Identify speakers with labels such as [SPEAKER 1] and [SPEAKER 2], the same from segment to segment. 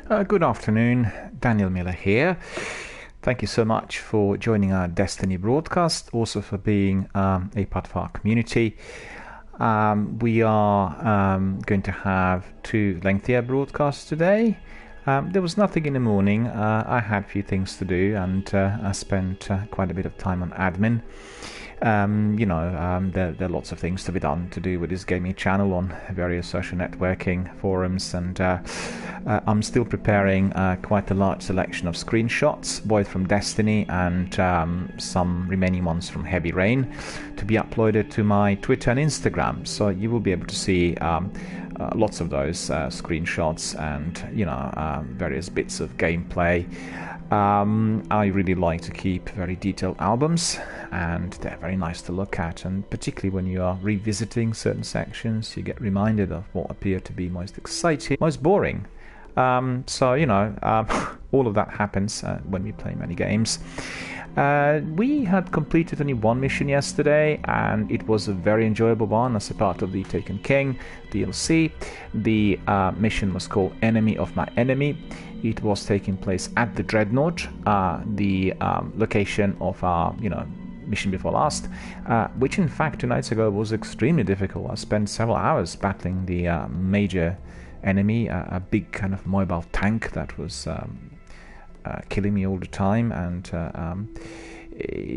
[SPEAKER 1] Good afternoon, Daniel Miller here. Thank you so much for joining our Destiny broadcast, also for being a part of our community. We are going to have two lengthier broadcasts today. There was nothing in the morning. I had a few things to do, and I spent quite a bit of time on admin. There are lots of things to be done to do with this gaming channel on various social networking forums, and I'm still preparing quite a large selection of screenshots, both from Destiny and some remaining ones from Heavy Rain, to be uploaded to my Twitter and Instagram. So you will be able to see lots of those screenshots and various bits of gameplay. I really like to keep very detailed albums, and they're very nice to look at, and particularly when you are revisiting certain sections, you get reminded of what appear to be most exciting, most boring. All of that happens when we play many games. We had completed only one mission yesterday, and it was a very enjoyable one as a part of the Taken King DLC. The mission was called Enemy of My Enemy. It was taking place at the Dreadnought, the location of our, mission before last, which in fact 2 nights ago was extremely difficult. I spent several hours battling the major enemy, a big kind of mobile tank that was killing me all the time, and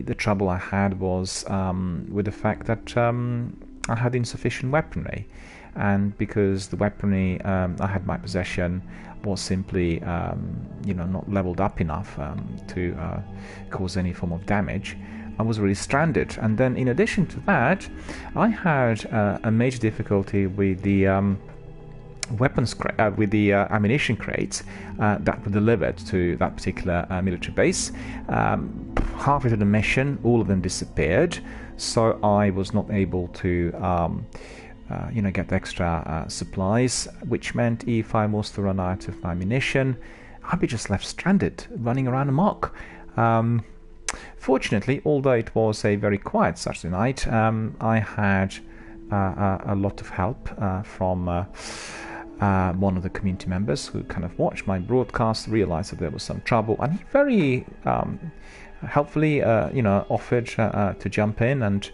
[SPEAKER 1] the trouble I had was with the fact that I had insufficient weaponry, and because the weaponry I had in my possession was simply not leveled up enough to cause any form of damage, I was really stranded. And then in addition to that, I had a major difficulty with the ammunition crates that were delivered to that particular military base. Halfway through the mission, all of them disappeared, so I was not able to get extra supplies, which meant if I was to run out of ammunition, I'd be just left stranded, running around amok. Fortunately, although it was a very quiet Saturday night, I had a lot of help from one of the community members who kind of watched my broadcast, realized that there was some trouble, and he very helpfully offered to jump in and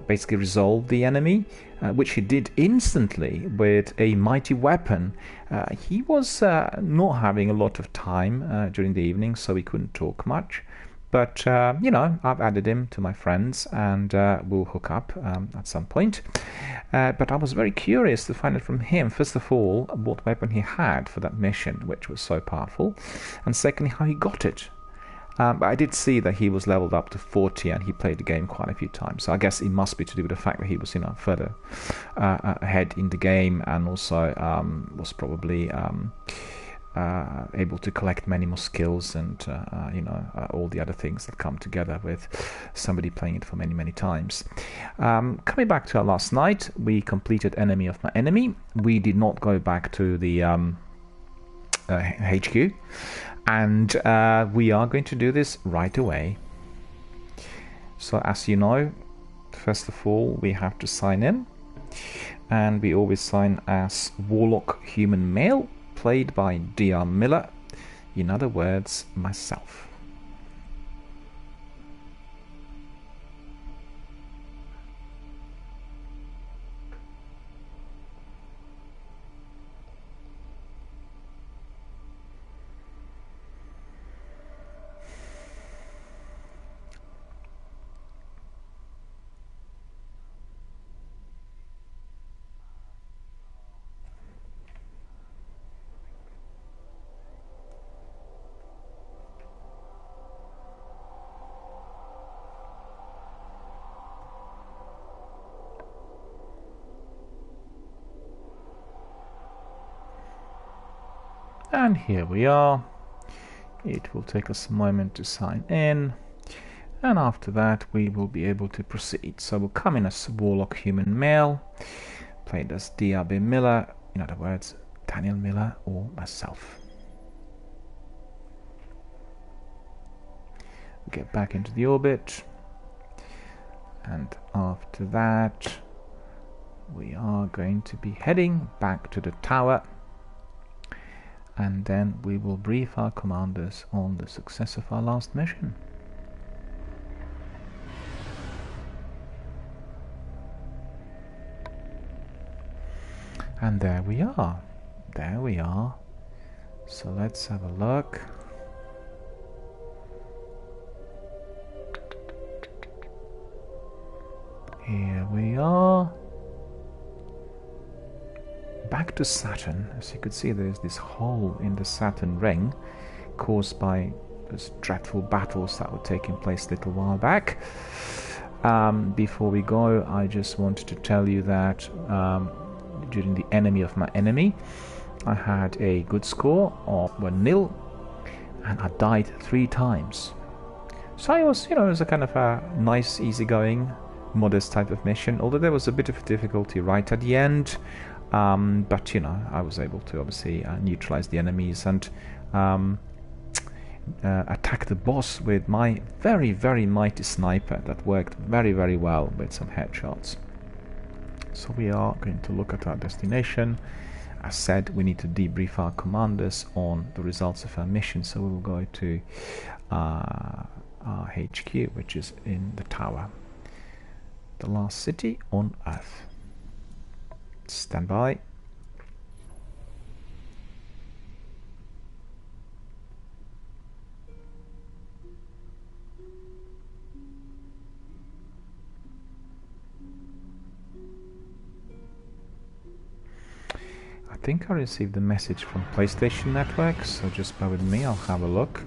[SPEAKER 1] basically resolve the enemy, which he did instantly with a mighty weapon. He was not having a lot of time during the evening, so we couldn't talk much. But, I've added him to my friends, and we'll hook up at some point. But I was very curious to find out from him, first of all, what weapon he had for that mission, which was so powerful, and secondly, how he got it. But I did see that he was leveled up to 40, and he played the game quite a few times. So I guess it must be to do with the fact that he was, further ahead in the game, and also was probably able to collect many more skills and all the other things that come together with somebody playing it for many, many times. Coming back to our last night, we completed Enemy of My Enemy. We did not go back to the HQ, and we are going to do this right away. So as you know, first of all, we have to sign in, and we always sign as Warlock Human Male, played by DRBMiller, in other words, myself. And here we are. It will take us a moment to sign in, and after that we will be able to proceed. So we'll come in as Warlock Human Male, played as DRBMiller, in other words, Daniel Miller or myself. We'll get back into the orbit, and after that we are going to be heading back to the tower, and then we will brief our commanders on the success of our last mission. And there we are. There we are. So let's have a look. Here we are. Back to Saturn. As you could see, there's this hole in the Saturn ring caused by those dreadful battles that were taking place a little while back. Before we go, I just wanted to tell you that during the enemy of my enemy, I had a good score of 1-0, and I died 3 times. So I was, it was a kind of a nice, easygoing, modest type of mission, although there was a bit of difficulty right at the end. But I was able to obviously neutralize the enemies and attack the boss with my very, very mighty sniper that worked very, very well with some headshots. So we are going to look at our destination. As said, we need to debrief our commanders on the results of our mission, so we will go to our HQ, which is in the tower. The last city on Earth. Stand by. I think I received a message from PlayStation Network, so just bear with me, I'll have a look.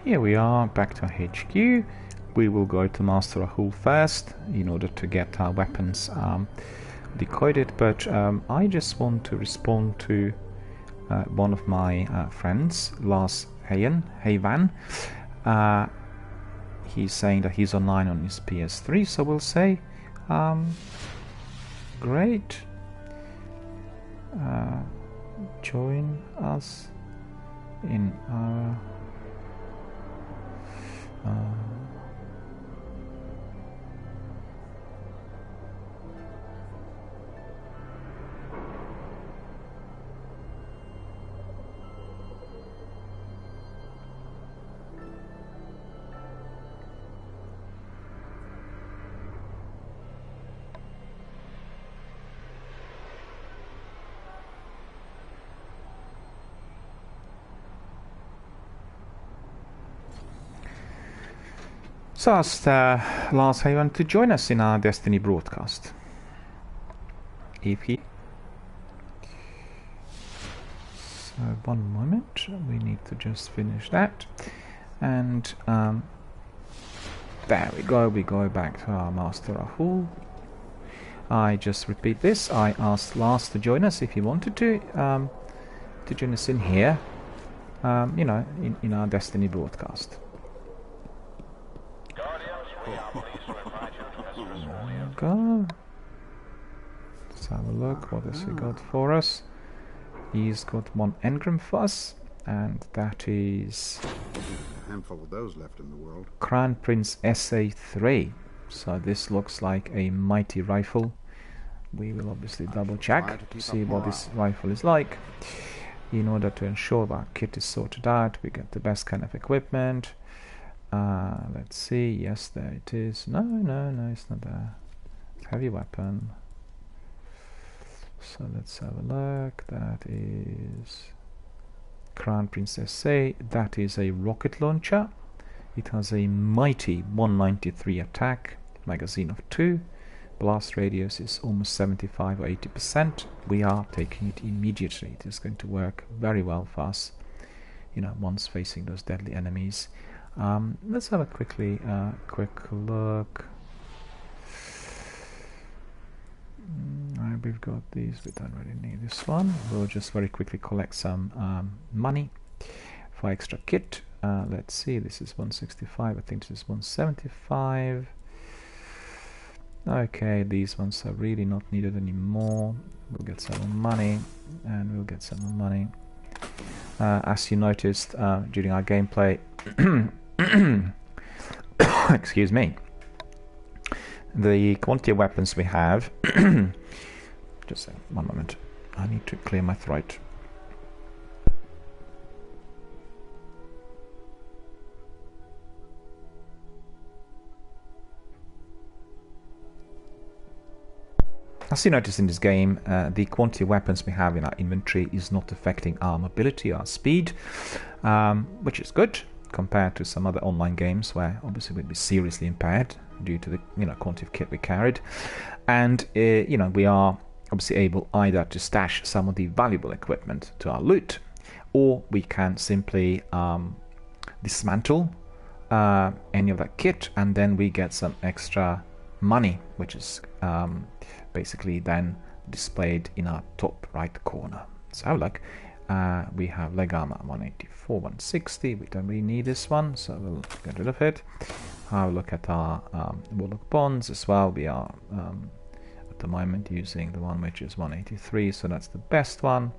[SPEAKER 1] Here we are, back to HQ. We will go to Master Rahul first in order to get our weapons decoded, but I just want to respond to one of my friends, Lars Hayvan. He's saying that he's online on his PS3, so we'll say great, join us in our So asked Lars Haven to join us in our Destiny broadcast. If he... So one moment, we need to just finish that. And there we go back to our Master Rahul. I just repeat this, I asked Lars to join us if he wanted to join us in here, in our Destiny broadcast. There we go. Let's have a look. What has he got for us? He's got 1 engram for us, and that is
[SPEAKER 2] a handful of those left in the world.
[SPEAKER 1] Crown Prince SA3. So this looks like a mighty rifle. We will obviously double check to see what this rifle is like. In order to ensure that our kit is sorted out, we get the best kind of equipment. Let's see. Yes, there it is. No, it's not there. Heavy weapon. So let's have a look. That is Crown Princess say that is a rocket launcher. It has a mighty 193 attack, magazine of 2. Blast radius is almost 75 or 80%. We are taking it immediately. It is going to work very well for us, you know, once facing those deadly enemies. Let's have a quick look. We've got these, we don't really need this one. We'll just very quickly collect some money for extra kit. Let's see, this is 165, I think this is 175. Okay, these ones are really not needed anymore. We'll get some more money, and we'll get some more money. As you noticed during our gameplay, excuse me, the quantity of weapons we have, just one moment, I need to clear my throat. As you notice in this game, the quantity of weapons we have in our inventory is not affecting our mobility, our speed, which is good compared to some other online games where obviously we'd be seriously impaired due to the quantity of kit we carried. And we are obviously able either to stash some of the valuable equipment to our loot, or we can simply dismantle any of that kit, and then we get some extra money, which is basically then displayed in our top right corner. So have a look. We have leg armor 184, 160. We don't really need this one, so we'll get rid of it. Have a look at our warlock bonds as well. We are at the moment using the one which is 183, so that's the best one.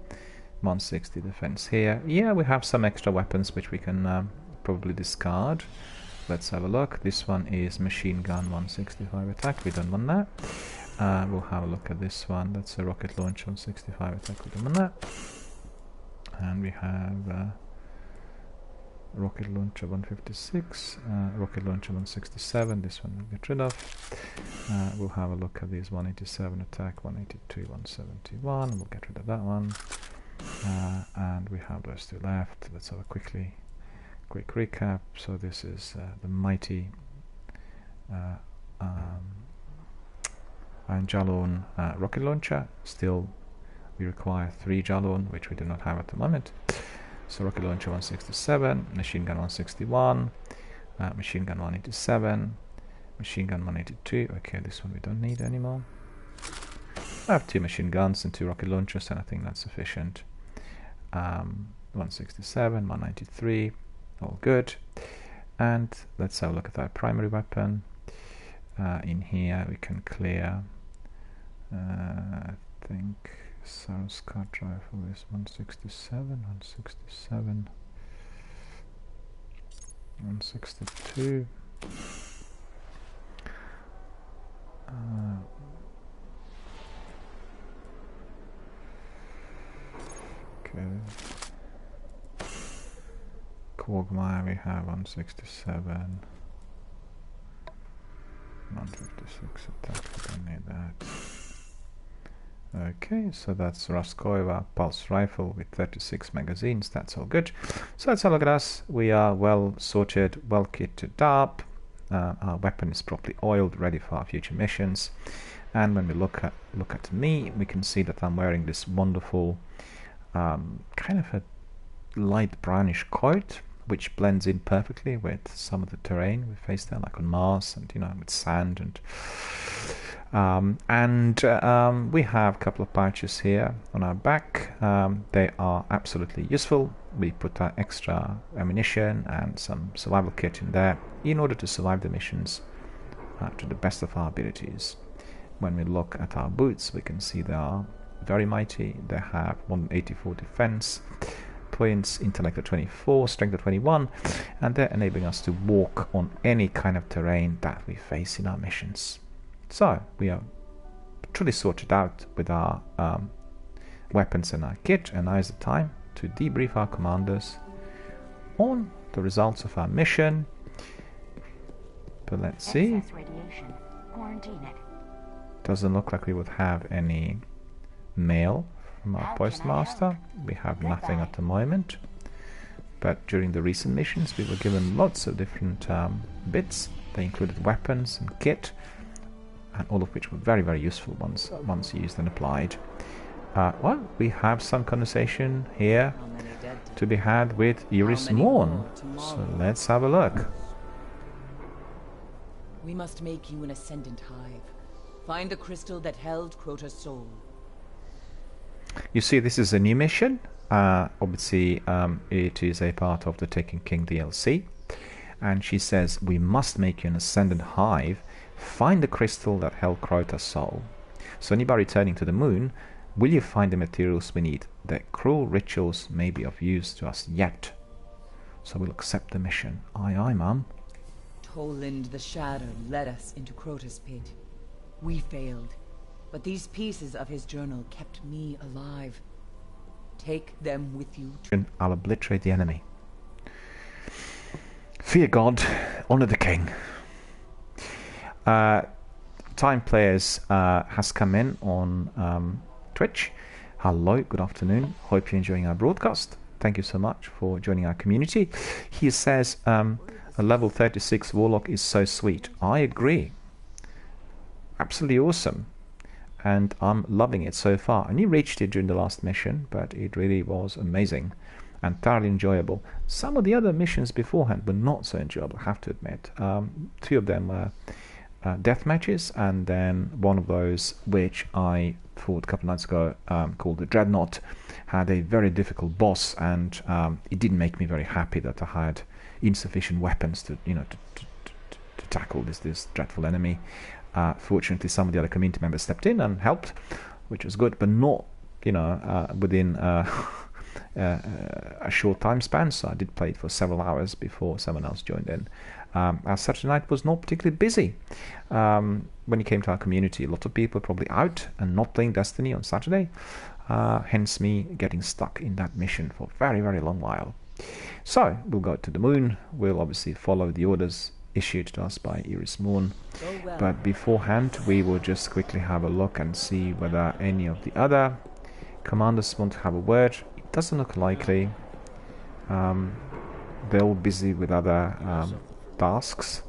[SPEAKER 1] 160 defense here. Yeah, we have some extra weapons which we can probably discard. Let's have a look. This one is machine gun 165 attack. We don't want that. We'll have a look at this one. That's a rocket launcher 165 attack. We don't want that. And we have rocket launcher 156, rocket launcher 167. This one we'll get rid of. We'll have a look at these 187 attack, 182, 171. We'll get rid of that one. And we have those two left. Let's have a quick recap. So this is the mighty Iron Jalon rocket launcher. Still, we require 3 Jalon, which we do not have at the moment. So rocket launcher 167, machine gun 161, machine gun 187, machine gun 182. Okay, this one we don't need anymore. I have 2 machine guns and 2 rocket launchers, and I think that's sufficient. 167, 193. All good. And let's have a look at our primary weapon. In here we can clear, I think Saroskat rifle is 167, 167, 162. Okay. Quagmire we have 167, 156 attack, we don't need that. Okay, so that's Raskoeva pulse rifle with 36 magazines, that's all good. So let's have a look at us. We are well sorted, well kitted up. Our weapon is properly oiled, ready for our future missions. And when we look at me, we can see that I'm wearing this wonderful kind of a light brownish coat, which blends in perfectly with some of the terrain we face there, like on Mars, and with sand and we have a couple of pouches here on our back. They are absolutely useful. We put our extra ammunition and some survival kit in there in order to survive the missions to the best of our abilities. When we look at our boots, we can see they are very mighty. They have 184 defense points, intellect of 24, strength of 21, and they're enabling us to walk on any kind of terrain that we face in our missions. So we are truly sorted out with our weapons and our kit, and now is the time to debrief our commanders on the results of our mission. But let's see. Doesn't look like we would have any mail from our postmaster. We have nothing at the moment. but during the recent missions we were given lots of different bits. They included weapons and kit, and all of which were very, very useful once used and applied. Well, we have some conversation here to be had with Iris Morn, so let's have a look.
[SPEAKER 3] We must make you an Ascendant Hive. Find the crystal that held Crota's soul.
[SPEAKER 1] You see, this is a new mission. Obviously, it is a part of the Taken King DLC. And she says, we must make you an Ascendant Hive. Find the crystal that held Crota's soul. So anybody returning to the moon, will you find the materials we need? The cruel rituals may be of use to us yet. So we'll accept the mission. Aye, aye, ma'am.
[SPEAKER 3] Toland the Shadow led us into Crota's pit. We failed, but these pieces of his journal kept me alive. Take them with you.
[SPEAKER 1] I'll obliterate the enemy. Fear God, honor the king. Time Players has come in on Twitch. Hello, good afternoon. Hope you're enjoying our broadcast. Thank you so much for joining our community. He says, a level 36 Warlock is so sweet. I agree. Absolutely awesome. And I'm loving it so far. I only reached it during the last mission, but it really was amazing and thoroughly enjoyable. Some of the other missions beforehand were not so enjoyable, I have to admit. Two of them were death matches, and then one of those, which I fought a couple of nights ago, called the Dreadnought, had a very difficult boss, and it didn't make me very happy that I had insufficient weapons to tackle this dreadful enemy. Fortunately, some of the other community members stepped in and helped, which was good, but not within a short time span. So I did play it for several hours before someone else joined in. As such, the night was not particularly busy. When it came to our community, a lot of people were probably out and not playing Destiny on Saturday, hence me getting stuck in that mission for a very, very long while. So we'll go to the moon. We'll obviously follow the orders issued to us by Iris Morn, but beforehand we will just quickly have a look and see whether any of the other commanders want to have a word. It doesn't look likely. They're all busy with other tasks,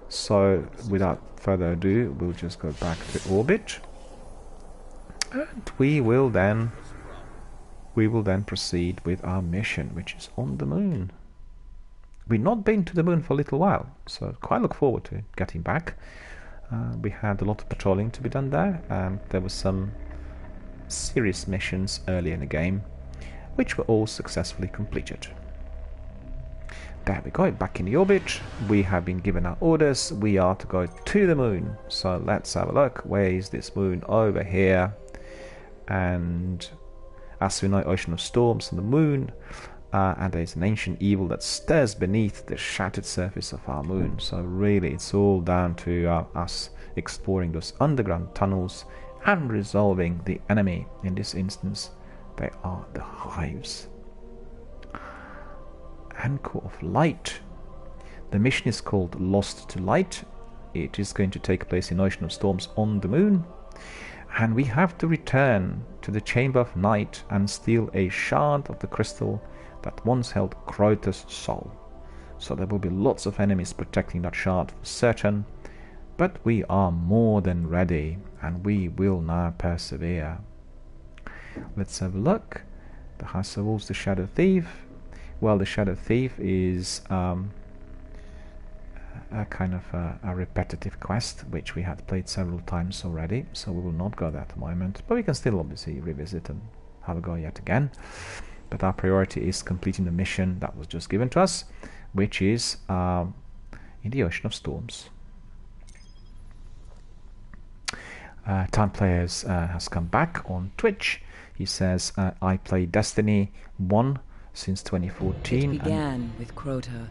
[SPEAKER 1] so without further ado we'll just go back to orbit, and we will then proceed with our mission, which is on the moon. We've not been to the moon for a little while, so quite look forward to getting back. We had a lot of patrolling to be done there, and there were some serious missions early in the game, which were all successfully completed. There we go, back in the orbit. We have been given our orders. We are to go to the moon. So let's have a look. Where is this moon? Over here. And as we know, Ocean of Storms on the moon. And there's an ancient evil that stirs beneath the shattered surface of our moon. So really, it's all down to us exploring those underground tunnels and resolving the enemy. In this instance, they are the Hives. Anchor of Light. The mission is called Lost to Light. It is going to take place in Ocean of Storms on the moon. And we have to return to the Chamber of Night and steal a shard of the crystal that once held Crota's soul. So there will be lots of enemies protecting that shard for certain, but we are more than ready, and we will now persevere. Let's have a look. The House of Wolves, the Shadow Thief. Well, the Shadow Thief is a kind of a repetitive quest, which we had played several times already, so we will not go there at the moment, but we can still obviously revisit and have a go yet again. But our priority is completing the mission that was just given to us, which is in the Ocean of Storms. Time Players has come back on Twitch. He says, I play Destiny 1 since 2014.
[SPEAKER 3] It began with Crota.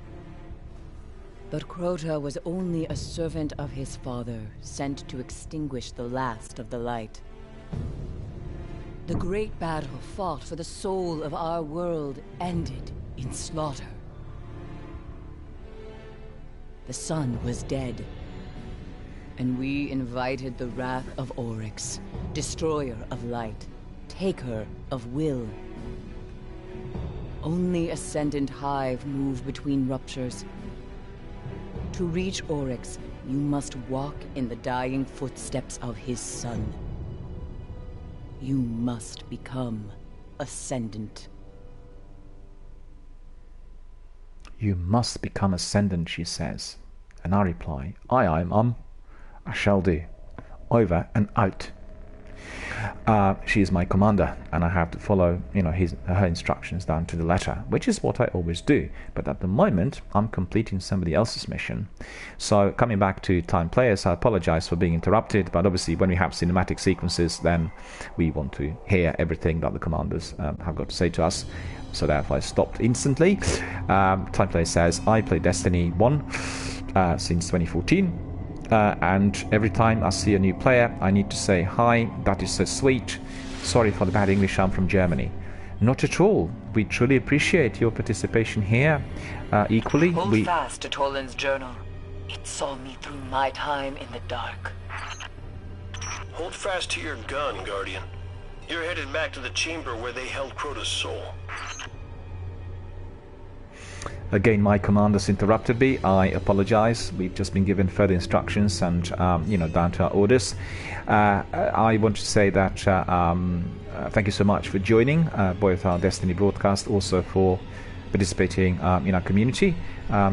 [SPEAKER 3] But Crota was only a servant of his father, sent to extinguish the last of the light. The great battle fought for the soul of our world ended in slaughter. The sun was dead, and we invited the wrath of Oryx, destroyer of light, taker of will. Only Ascendant Hive move between ruptures. To reach Oryx, you must walk in the dying footsteps of his son. You must become Ascendant.
[SPEAKER 1] You must become Ascendant, she says. And I reply, aye, Mum. I shall do. Over and out. She is my commander, and I have to follow, her instructions down to the letter, which is what I always do. But at the moment, I'm completing somebody else's mission. So, coming back to Time Players, I apologize for being interrupted, but obviously when we have cinematic sequences, then we want to hear everything that the commanders have got to say to us. So therefore I stopped instantly. Time Player says, I play Destiny 1 since 2014. And every time I see a new player, I need to say, hi, that is so sweet. Sorry for the bad English, I'm from Germany. Not at all. We truly appreciate your participation here. Equally,
[SPEAKER 3] Hold fast to Toland's journal. It saw me through my time in the dark.
[SPEAKER 4] Hold fast to your gun, Guardian. You're headed back to the chamber where they held Crota's soul.
[SPEAKER 1] Again, my commanders interrupted me. I apologize. We've just been given further instructions and, down to our orders. I want to say that thank you so much for joining both our Destiny broadcast, also for participating in our community.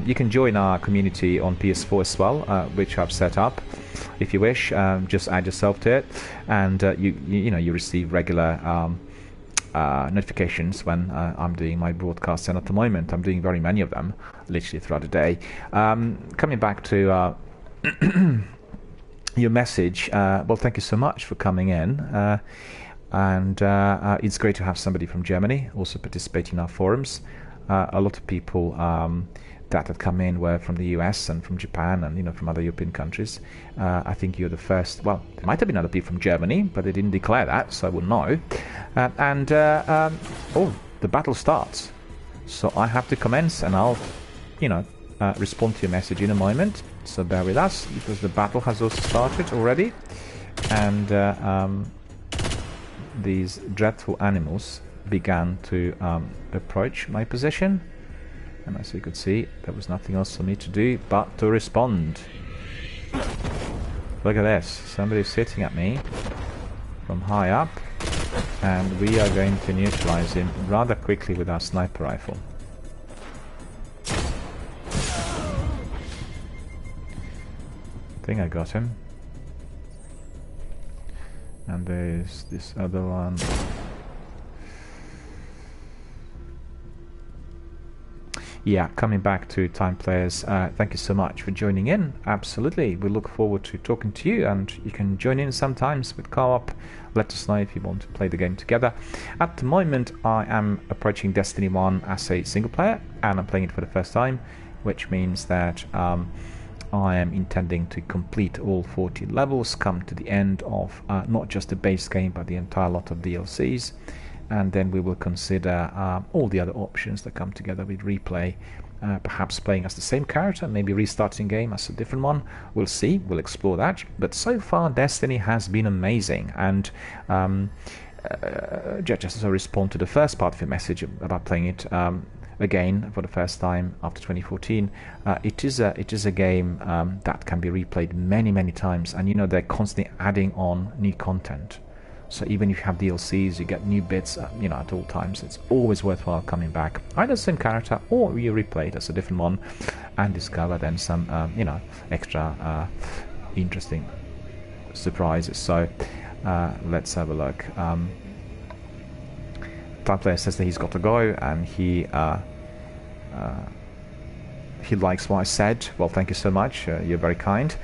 [SPEAKER 1] You can join our community on PS4 as well, which I've set up. If you wish, just add yourself to it, and you receive regular notifications when I'm doing my broadcasts, and at the moment I'm doing very many of them, literally throughout the day. Coming back to your message, well, thank you so much for coming in, and it's great to have somebody from Germany also participating in our forums. A lot of people that had come in were from the US and from Japan and from other European countries. I think you're the first. Well, there might have been other people from Germany, but they didn't declare that, so I wouldn't know. The battle starts, so I have to commence, and I'll respond to your message in a moment, so bear with us, because the battle has also started already, and these dreadful animals began to approach my position. And as you could see, there was nothing else for me to do but to respond. Look at this. Somebody's sitting at me from high up, and we are going to neutralize him rather quickly with our sniper rifle. I think I got him. And there's this other one. Yeah, coming back to Time Players, thank you so much for joining in. Absolutely, we look forward to talking to you, and you can join in sometimes with co-op. Let us know if you want to play the game together. At the moment, I am approaching Destiny 1 as a single player, and I'm playing it for the first time, which means that I am intending to complete all 40 levels, come to the end of not just the base game, but the entire lot of DLCs. And then we will consider all the other options that come together with replay, perhaps playing as the same character, maybe restarting game as a different one. We'll see, we'll explore that. But so far, Destiny has been amazing, and just as I respond to the first part of your message about playing it again for the first time after 2014, it is a game that can be replayed many times, and they're constantly adding on new content. So even if you have DLCs, you get new bits, at all times. It's always worthwhile coming back, either the same character or you replay it as a different one, and discover then some, extra interesting surprises. So let's have a look. Time Player says that he's got to go, and he likes what I said. Well, thank you so much. You're very kind.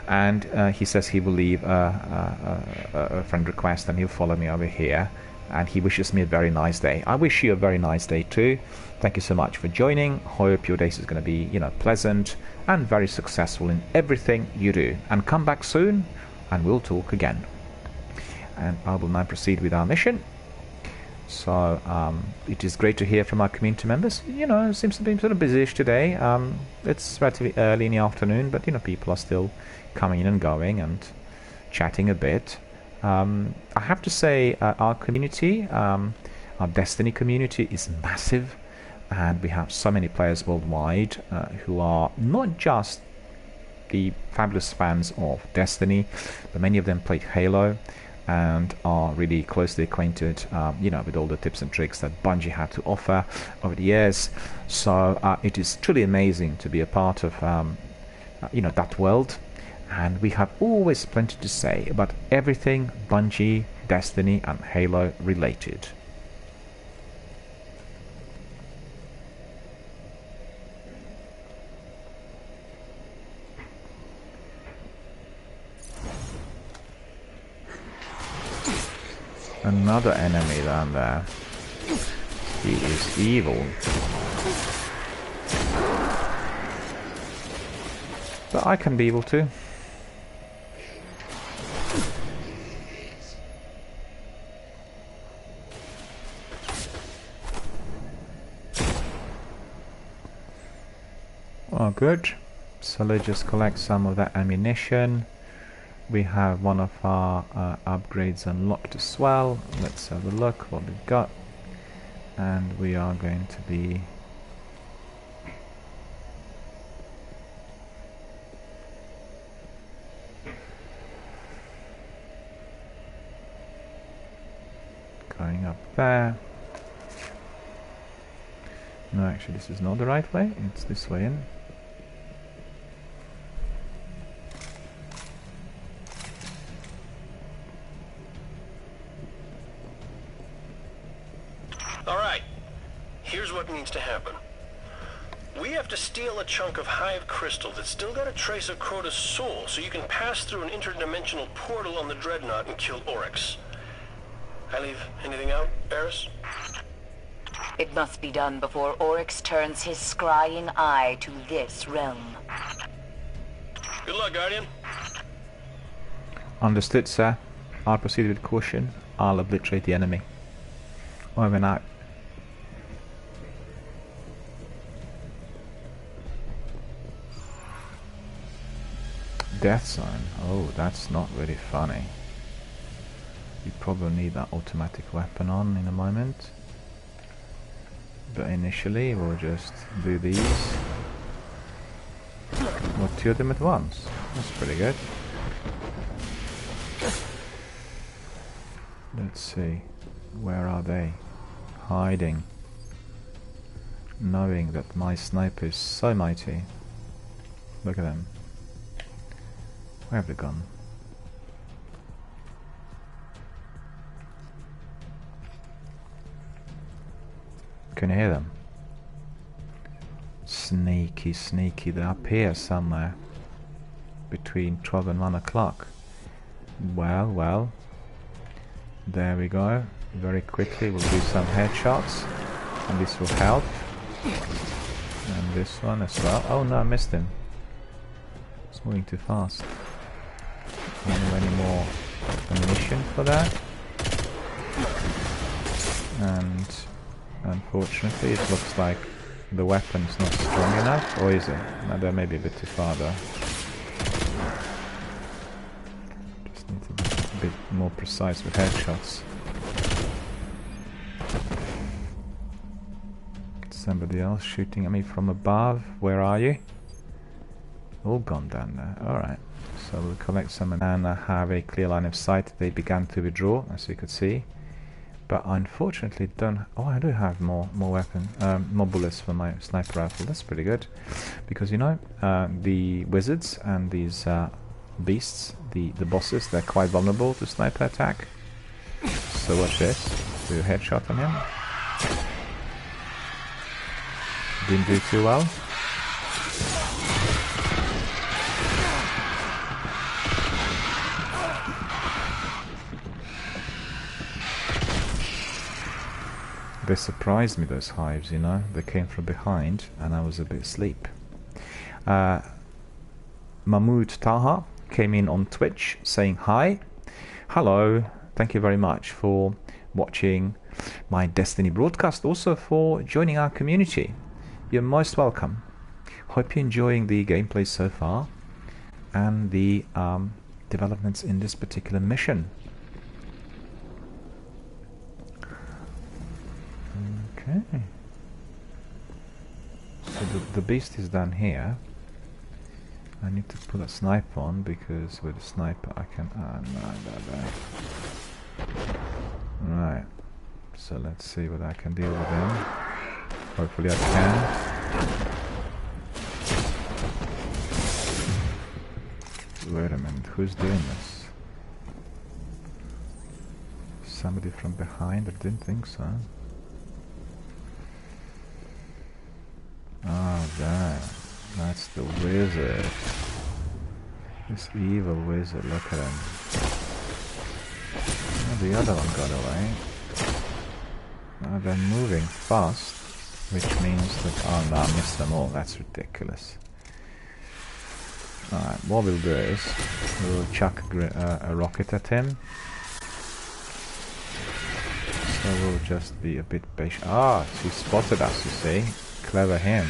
[SPEAKER 1] And he says he will leave a friend request, and he'll follow me over here. And he wishes me a very nice day. I wish you a very nice day too. Thank you so much for joining. Hope your day is going to be, pleasant and very successful in everything you do. And come back soon, and we'll talk again. And I will now proceed with our mission. So it is great to hear from our community members. It seems to be sort of busy-ish today. It's relatively early in the afternoon, but people are still coming in and going and chatting a bit. I have to say, our community, our Destiny community, is massive. and we have so many players worldwide who are not just the fabulous fans of Destiny, but many of them played Halo and are really closely acquainted, you know, with all the tips and tricks that Bungie had to offer over the years. So it is truly amazing to be a part of, you know, that world. And we have always plenty to say about everything Bungie, Destiny, and Halo related. Another enemy down there. He is evil. But I can be evil too. Oh, good. So let's just collect some of that ammunition. We have one of our upgrades unlocked as well. Let's have a look what we've got. And we are going to be going up there. No, actually this is not the right way. It's this way in.
[SPEAKER 4] Alright, here's what needs to happen. We have to steal a chunk of Hive crystal that's still got a trace of Crota's soul, so you can pass through an interdimensional portal on the Dreadnought and kill Oryx. I leave anything out, Eris?
[SPEAKER 3] It must be done before Oryx turns his scrying eye to this realm.
[SPEAKER 4] Good luck, Guardian.
[SPEAKER 1] Understood, sir. I'll proceed with caution. I'll obliterate the enemy. Over and out. Death Zone. Oh, that's not really funny. You probably need that automatic weapon on in a moment. But initially we'll just do these. Well, 2 of them at once. That's pretty good. Let's see. Where are they? Hiding. Knowing that my sniper is so mighty. Look at them. Where have they gone? Can you hear them? Sneaky, sneaky. They're up here somewhere. Between 12 and 1 o'clock. Well, well. There we go. Very quickly we'll do some headshots. And this will help. And this one as well. Oh no, I missed him. It's moving too fast. Don't have any more ammunition for that. And unfortunately it looks like the weapon's not strong enough. Or is it? No, that may be a bit too far though. Just need to be a bit more precise with headshots. Somebody else shooting at me from above. Where are you? All gone down there. Alright. So we'll collect some and have a clear line of sight. They began to withdraw, as you could see. But unfortunately don't... Oh, I do have more weapon, more bullets for my sniper rifle. That's pretty good. Because, you know, the wizards and these beasts, the bosses, they're quite vulnerable to sniper attack. So watch this. Do a headshot on him. Didn't do too well. They surprised me, those hives, you know. They came from behind and I was a bit asleep. Mahmoud Taha came in on Twitch saying hi. Hello, thank you very much for watching my Destiny broadcast, also for joining our community. You're most welcome. Hope you're enjoying the gameplay so far and the developments in this particular mission. Okay. the beast is down here. I need to put a sniper on because with a sniper I can... no. Right. So let's see whether I can deal with him. Hopefully I can. Wait a minute, who's doing this? Somebody from behind? I didn't think so. Oh, there. That's the wizard. This evil wizard, look at him. Oh, the other one got away. Oh, they're moving fast, which means that... oh no, I missed them all. That's ridiculous. Alright, what we'll do is we'll chuck a rocket at him. So we'll just be a bit patient. Ah, he spotted us, you see. Clever him.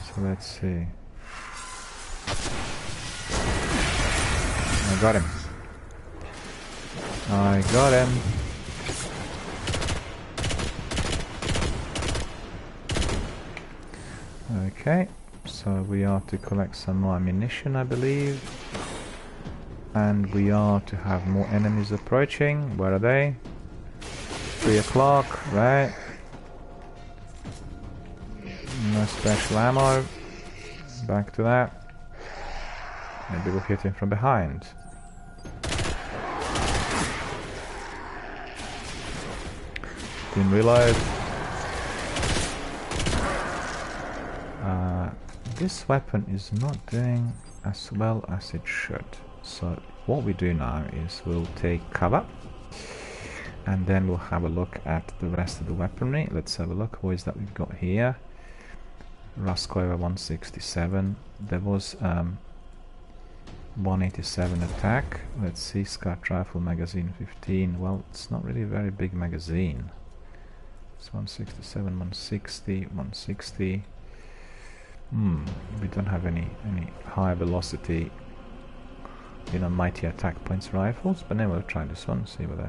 [SPEAKER 1] So let's see. I got him. I got him. Okay, so we are to collect some more ammunition, I believe. And we are to have more enemies approaching. Where are they? 3 o'clock, right? No special ammo. Back to that. Maybe we'll hit him from behind. Didn't reload. This weapon is not doing as well as it should. So what we do now is we'll take cover. And then we'll have a look at the rest of the weaponry. Let's have a look. What is that we've got here? Raskoeva 167. There was 187 attack. Let's see. Scout rifle magazine 15. Well, it's not really a very big magazine. It's 167, 160, 160. We don't have any high velocity, you know, mighty attack points rifles. But then we'll try this one. See whether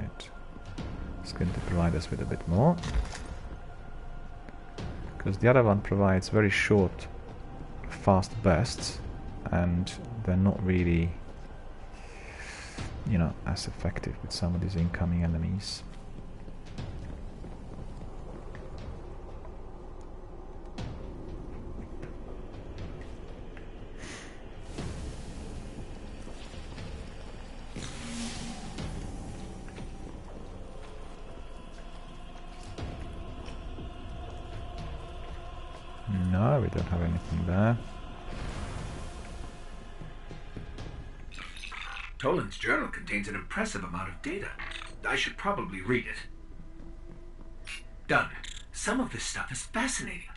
[SPEAKER 1] it's going to provide us with a bit more. Because the other one provides very short, fast bursts, and they're not really, you know, as effective with some of these incoming enemies. No, we don't have anything there.
[SPEAKER 5] Toland's journal contains an impressive amount of data. I should probably read it. Done. Some of this stuff is fascinating.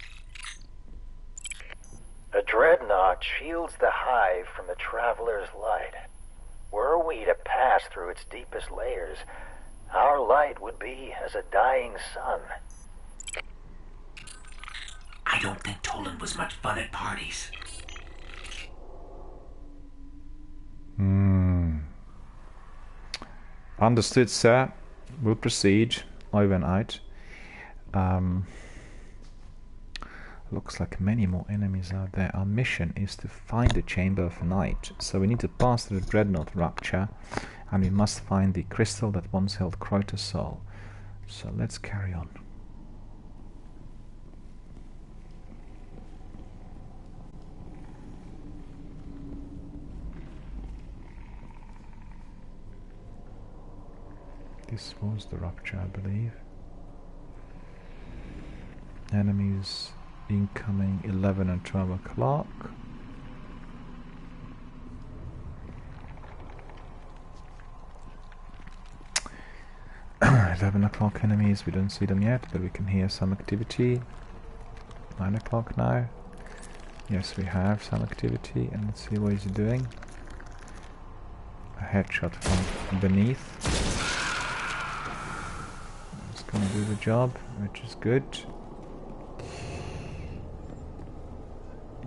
[SPEAKER 6] A dreadnought shields the hive from the traveler's light. Were we to pass through its deepest layers, our light would be as a dying sun.
[SPEAKER 5] I don't think Toland was much fun at parties.
[SPEAKER 1] Understood, sir. We'll proceed. Over and out. Looks like many more enemies out there. Our mission is to find the Chamber of Night. So we need to pass through the Dreadnought Rupture, and we must find the crystal that once held Crota's soul. So let's carry on. This was the Rupture, I believe. Enemies incoming 11 and 12 o'clock. .11 enemies, we don't see them yet, but we can hear some activity. 9 o'clock now. Yes, we have some activity, and let's see what he's doing. A headshot from beneath. It's gonna do the job, which is good.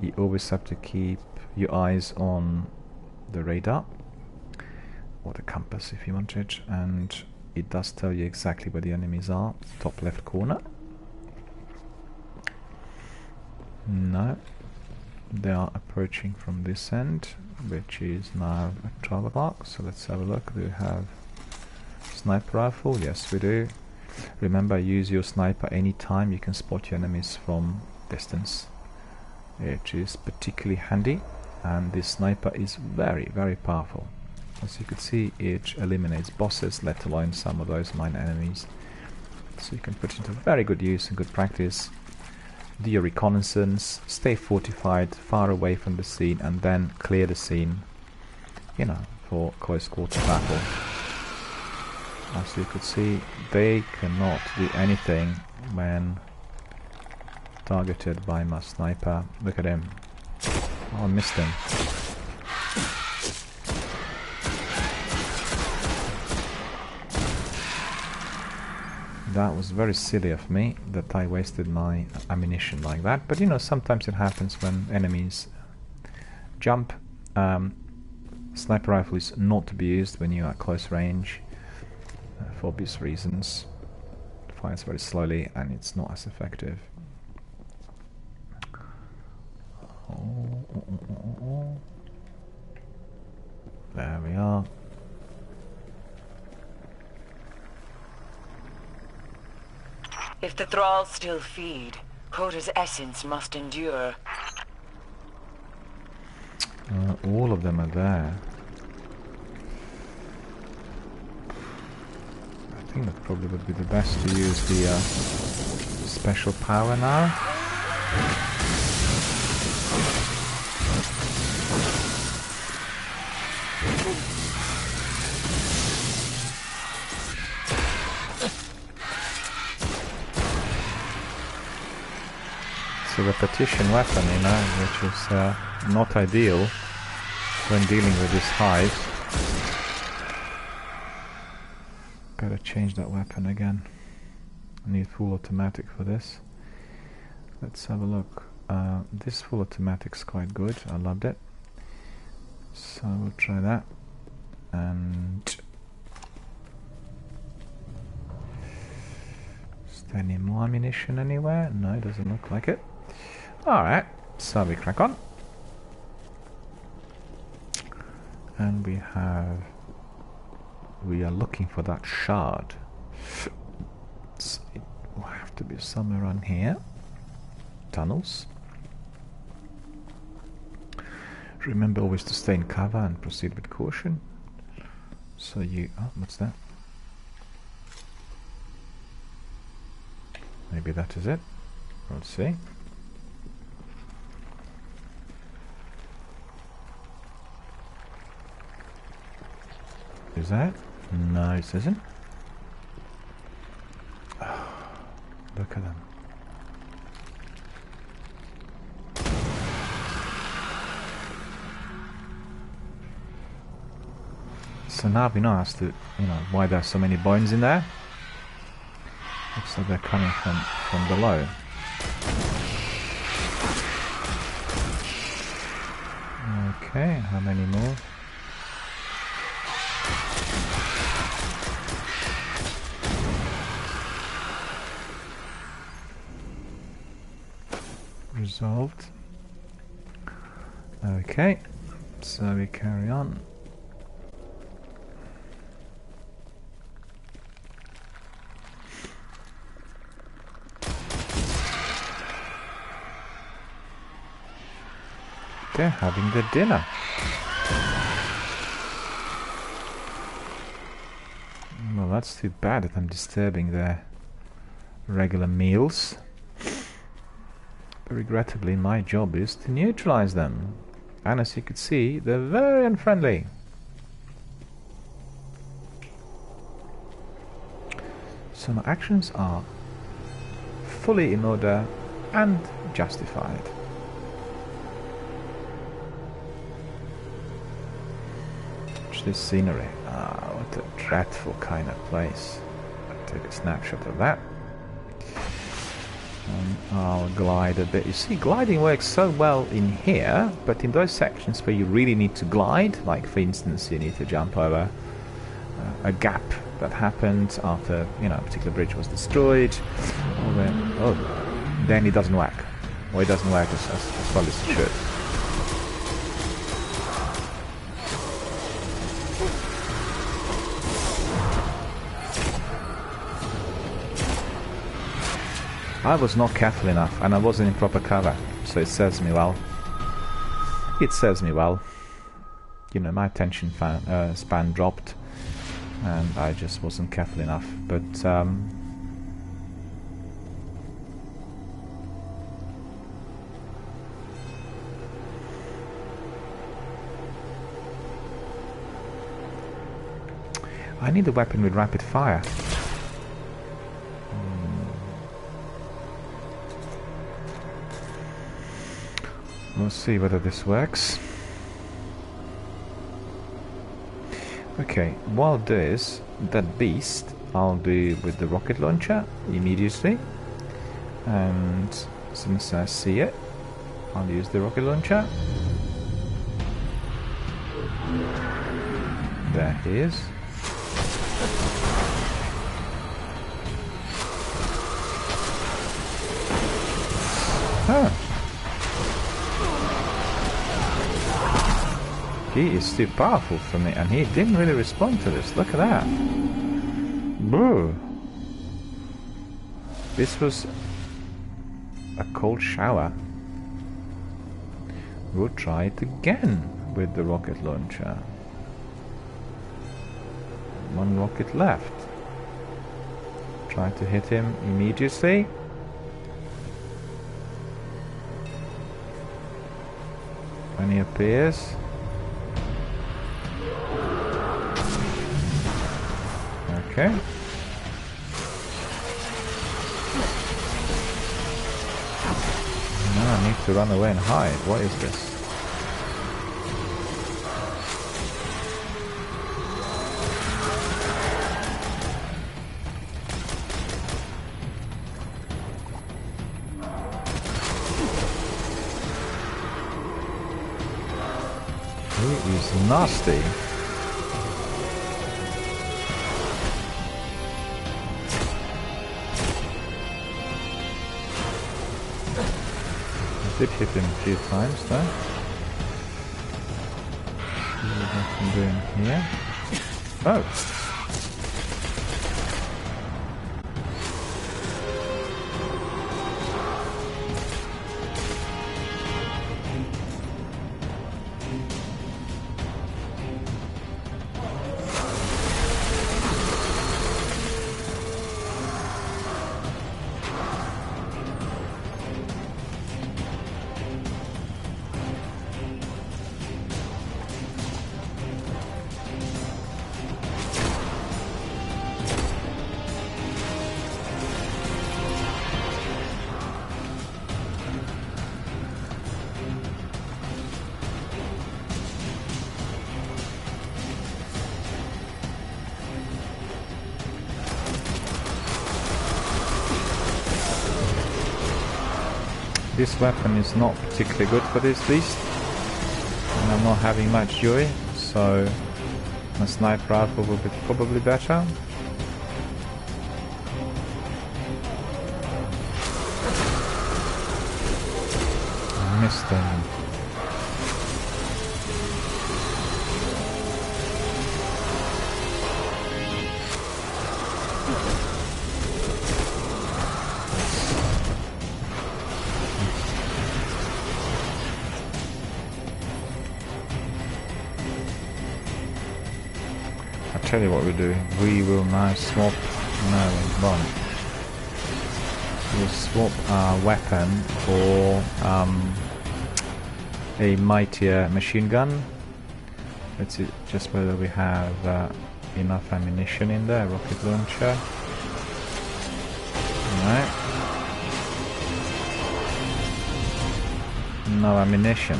[SPEAKER 1] You always have to keep your eyes on the radar or the compass if you want it, and it does tell you exactly where the enemies are. Top left corner. No. They are approaching from this end, which is now at 12 o'clock. So let's have a look. Do we have sniper rifle? Yes, we do. Remember, use your sniper anytime you can spot your enemies from distance, which is particularly handy. And this sniper is very, very powerful. As you can see, it eliminates bosses, let alone some of those minor enemies. So you can put it into very good use and good practice. Do your reconnaissance, stay fortified, far away from the scene, and then clear the scene, you know, for close quarter battle. As you could see, they cannot do anything when targeted by my sniper. Look at him. Oh, I missed him. That was very silly of me that I wasted my ammunition like that, but you know, sometimes it happens when enemies jump. Sniper rifle is not to be used when you are at close range for obvious reasons. It fires very slowly and it's not as effective. There we are.
[SPEAKER 3] If the thralls still feed, Crota's essence must endure.
[SPEAKER 1] All of them are there. I think that probably would be the best to use the special power now. A repetition weapon, you know, which is not ideal when dealing with this hive. Gotta change that weapon again. I need full automatic for this. Let's have a look. This full automatic's quite good. I loved it. So we'll try that. And is there any more ammunition anywhere? No, it doesn't look like it. Alright, so we crack on. And we are looking for that shard. So it will have to be somewhere on here. Tunnels. Remember always to stay in cover and proceed with caution. So you... oh, what's that? Maybe that is it. Let's see. Is that? No, it isn't. Oh, look at them. So now we know as to, you know, why there are so many bones in there. Looks like they're coming from below. Okay, how many more? Resolved. Okay, so we carry on. They're having their dinner. Well, that's too bad that I'm disturbing their regular meals. Regrettably, my job is to neutralize them. And as you can see, they're very unfriendly. So my actions are fully in order and justified. Watch this scenery. Ah, what a dreadful kind of place. I'll take a snapshot of that. I'll glide a bit. You see, gliding works so well in here, but in those sections where you really need to glide, like for instance you need to jump over a gap that happened after, you know, a particular bridge was destroyed, then it doesn't work. Or it doesn't work as well as it should. I was not careful enough, and I wasn't in proper cover, so it serves me well. It serves me well. You know, my attention span dropped, and I just wasn't careful enough. But I need a weapon with rapid fire. We'll see whether this works. Okay, while this, that beast, I'll do with the rocket launcher immediately. And as soon as I see it, I'll use the rocket launcher. There he is. Huh. He is too powerful for me, and he didn't really respond to this. Look at that. Boo. This was a cold shower. We'll try it again with the rocket launcher. One rocket left. Try to hit him immediately. When he appears. Okay. Now I need to run away and hide. What is this? He is nasty. I did hit him a few times though. See what I'm doing here. Oh! This weapon is not particularly good for this beast, and I'm not having much joy, so a sniper rifle will be probably better. I missed him. Tell you what we do. We will now swap. No, we won't. We'll swap our weapon for a mightier machine gun. Let's see just whether we have enough ammunition in there. Rocket launcher. Alright. No ammunition.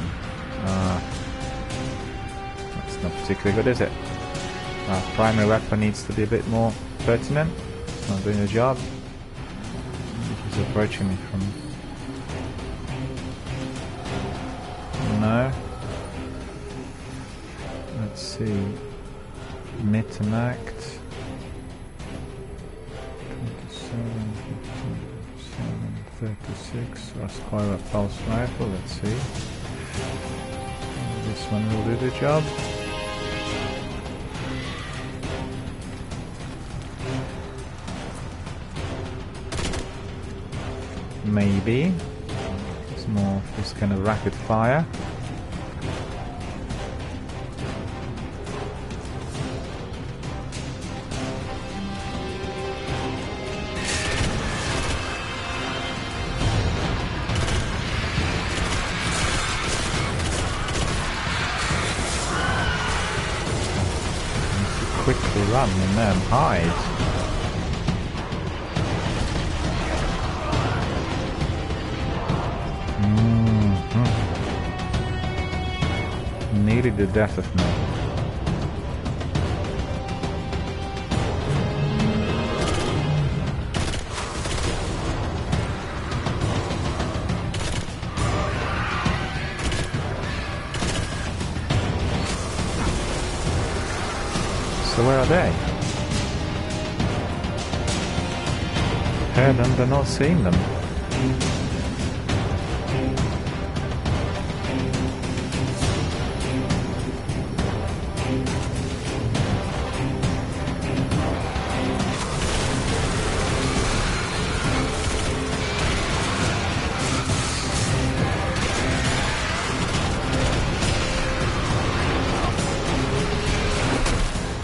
[SPEAKER 1] That's not particularly good, is it? Our primary weapon needs to be a bit more pertinent. It's not doing the job. He's approaching me from... No. Let's see. Knit and act. 27, 57, 36 or Spiral Pulse Rifle, let's see. This one will do the job. Maybe. It's more of this kind of rapid fire. Quickly run in there and hide. Nearly the death of me. So where are they? Heard them, they're not seeing them.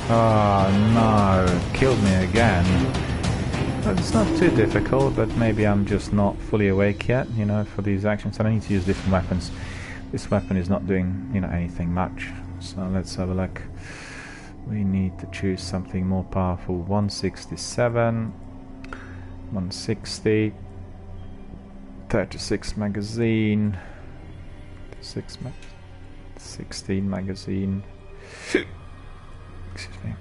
[SPEAKER 1] Oh no, killed me again. Well, it's not too difficult, but maybe I'm just not fully awake yet, you know, for these actions. And I need to use different weapons. This weapon is not doing, you know, anything much. So let's have a look. We need to choose something more powerful. 167, 160, 36 magazine, 16 magazine. Excuse me.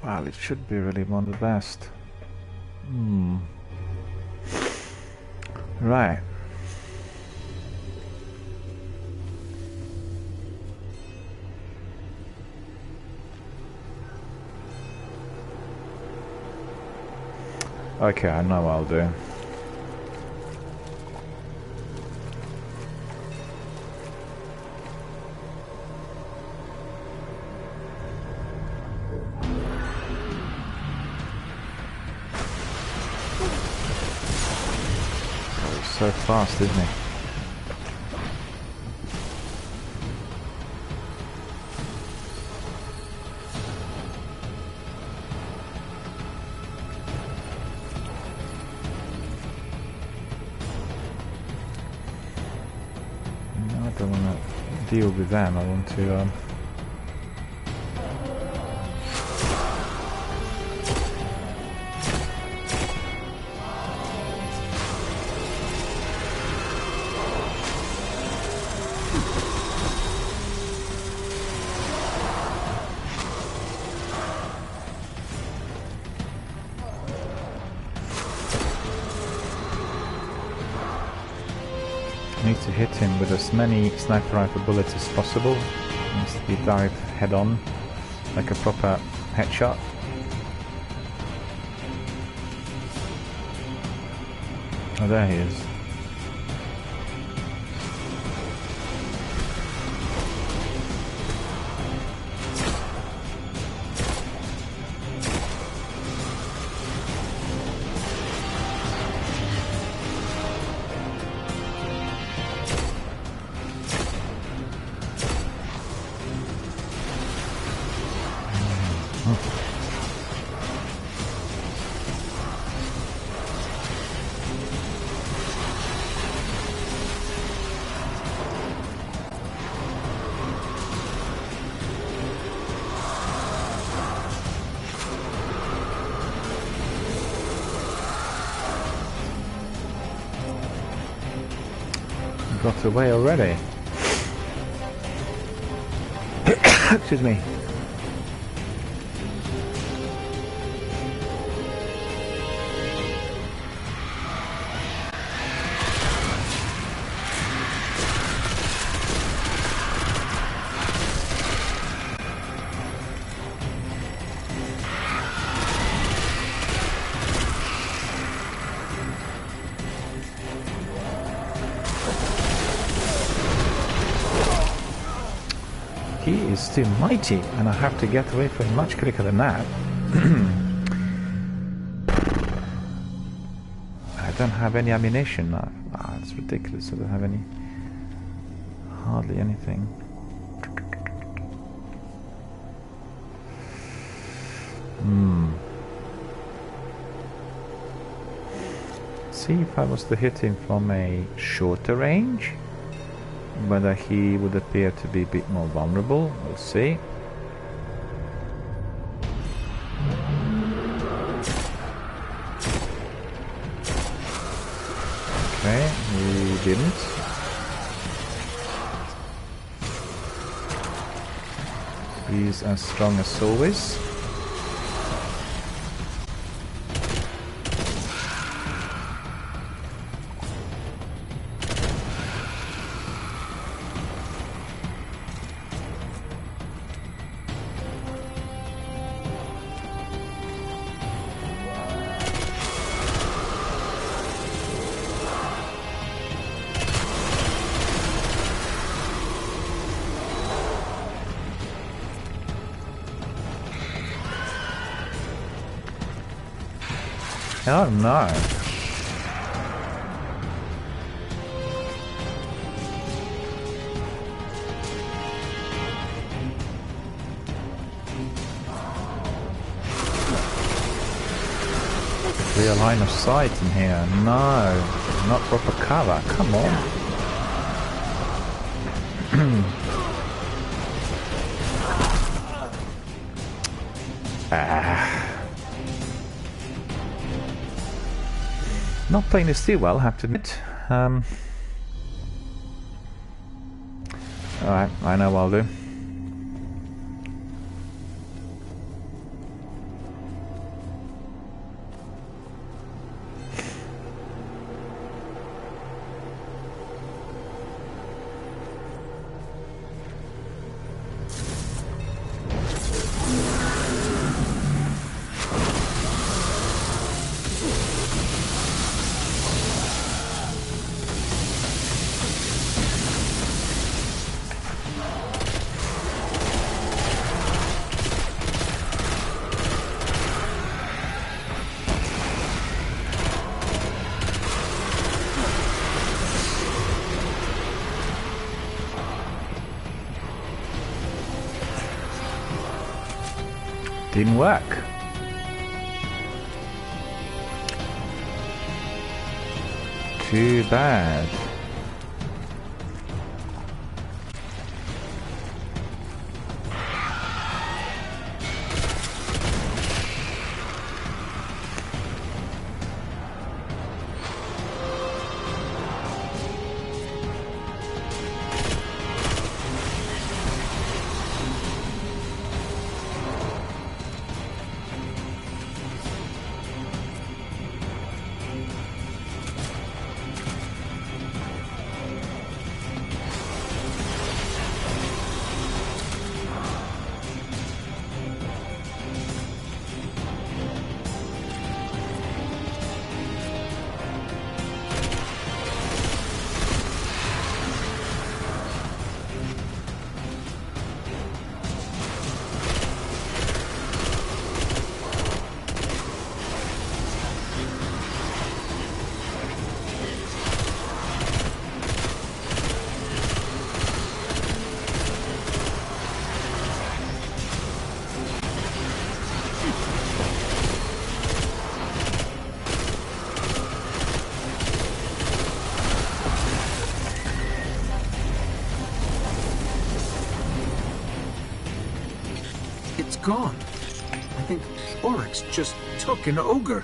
[SPEAKER 1] Well, it should be really one of the best. Right. Okay, I know what I'll do. So fast, isn't he? No, I don't want to deal with them. I want to need to hit him with as many sniper rifle bullets as possible. Needs to be dive head on, like a proper headshot. Oh, there he is. Got away already. Excuse me. He is too mighty, and I have to get away from him much quicker than that. I don't have any ammunition now. Ah, it's ridiculous. I don't have any... hardly anything. See if I was to hit him from a shorter range, whether he would appear to be a bit more vulnerable. We'll see. Okay, he didn't. He's as strong as always. Oh no. Clear line of sight in here. No, not proper cover. Come on. Not playing this too well, I have to admit. Alright, I know what I'll do. Didn't work. Too bad.
[SPEAKER 5] Gone. I think Oryx just took an ogre.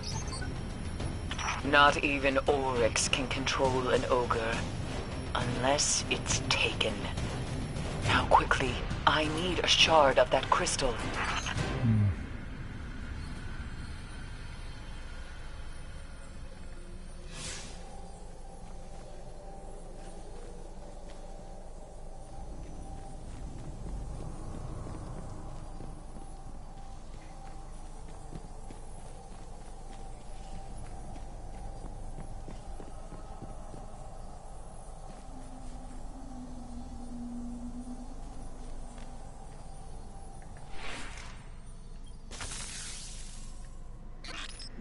[SPEAKER 3] Not even Oryx can control an ogre. Unless it's taken. Now quickly, I need a shard of that crystal.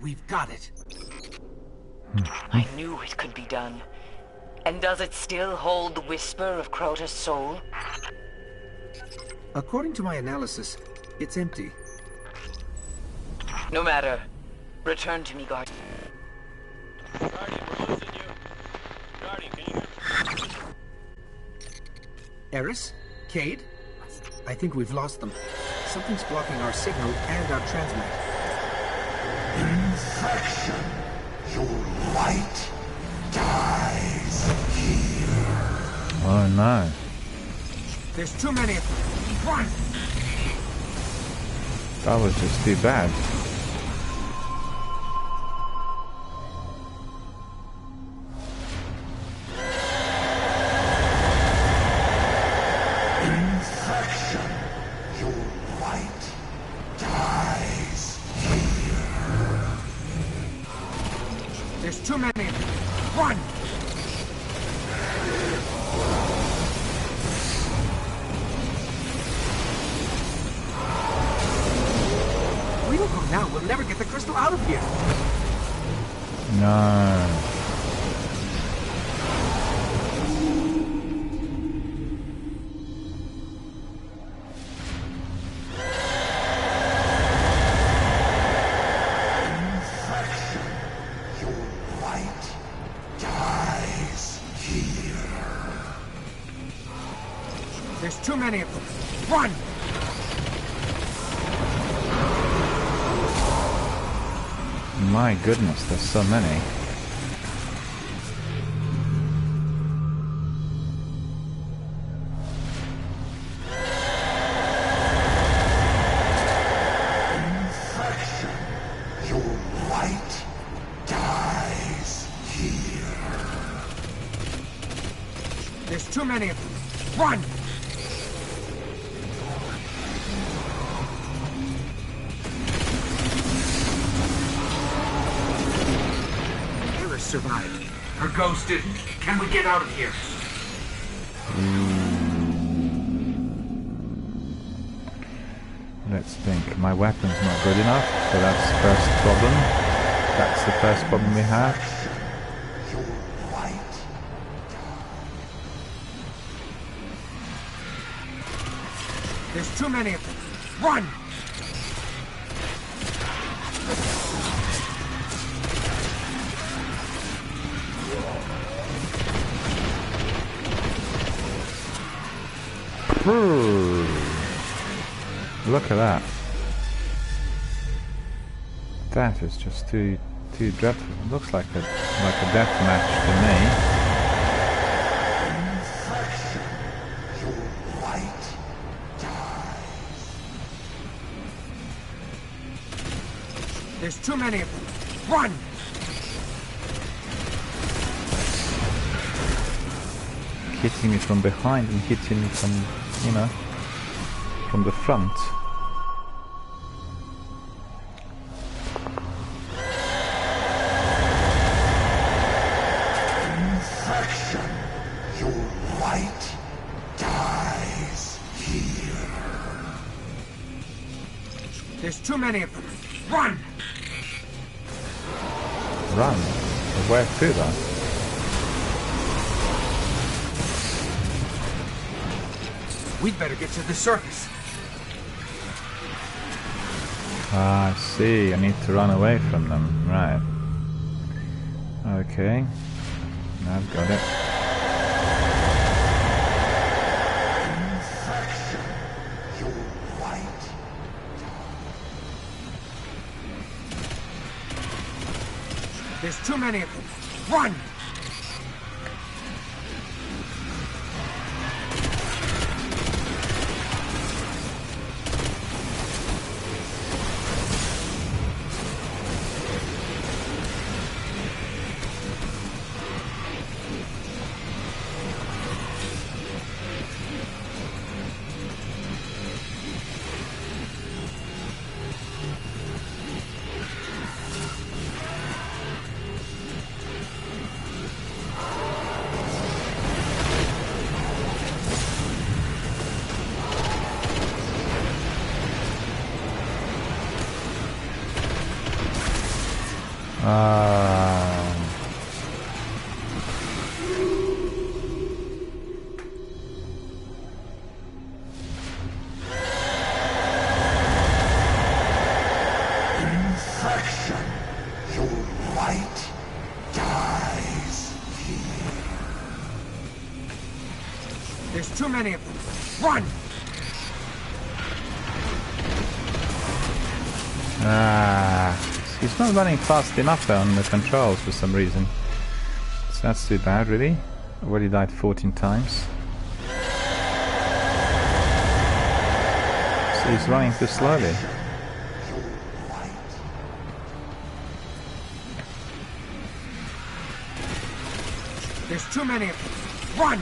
[SPEAKER 5] We've got it.
[SPEAKER 3] I knew it could be done. And does it still hold the whisper of Crota's soul?
[SPEAKER 5] According to my analysis, it's empty.
[SPEAKER 3] No matter. Return to me, Guardian.
[SPEAKER 4] Guardian, we're losing you. Guardian, can you hear me?
[SPEAKER 5] Eris? Cade? I think we've lost them. Something's blocking our signal and our transmit.
[SPEAKER 7] Infection. Your light dies here.
[SPEAKER 1] Oh no.
[SPEAKER 5] There's too many of them. Run!
[SPEAKER 1] That was just too bad.
[SPEAKER 7] Infection. Your light dies here.
[SPEAKER 5] There's too many of them. Run! We don't go now. We'll never get the crystal out of here.
[SPEAKER 1] No.
[SPEAKER 7] Infection. Your light dies here.
[SPEAKER 5] There's too many of them. Run!
[SPEAKER 1] My goodness, there's so many.
[SPEAKER 7] Infection. Your light dies here.
[SPEAKER 5] There's too many of them. Run! Eris survived. Her ghost didn't. Can we get out of here?
[SPEAKER 1] Let's think. My weapon's not good enough, so that's the first problem. That's the first problem we have.
[SPEAKER 7] Your light.
[SPEAKER 5] There's too many of them. Run!
[SPEAKER 1] Look at that. That is just too dreadful. It looks like a death match to me.
[SPEAKER 7] Infection. Your light dies.
[SPEAKER 5] There's too many of them. Run!
[SPEAKER 1] Hitting me from behind and hitting me from, you know, from the front.
[SPEAKER 7] Infection. Your light dies here.
[SPEAKER 5] There's too many of them. Run!
[SPEAKER 1] Run. Where to though?
[SPEAKER 5] We'd better get to the surface.
[SPEAKER 1] Ah, I see. I need to run away from them. Right. Okay. I've got it.
[SPEAKER 7] Infection. Your light.
[SPEAKER 5] There's too many of them. Run!
[SPEAKER 7] Infection. Your light dies here.
[SPEAKER 8] There's too many of them. Run!
[SPEAKER 1] He's not running fast enough on the controls for some reason. So that's too bad, really. Already died 14 times. So he's running too slowly.
[SPEAKER 8] There's too many of them. Run!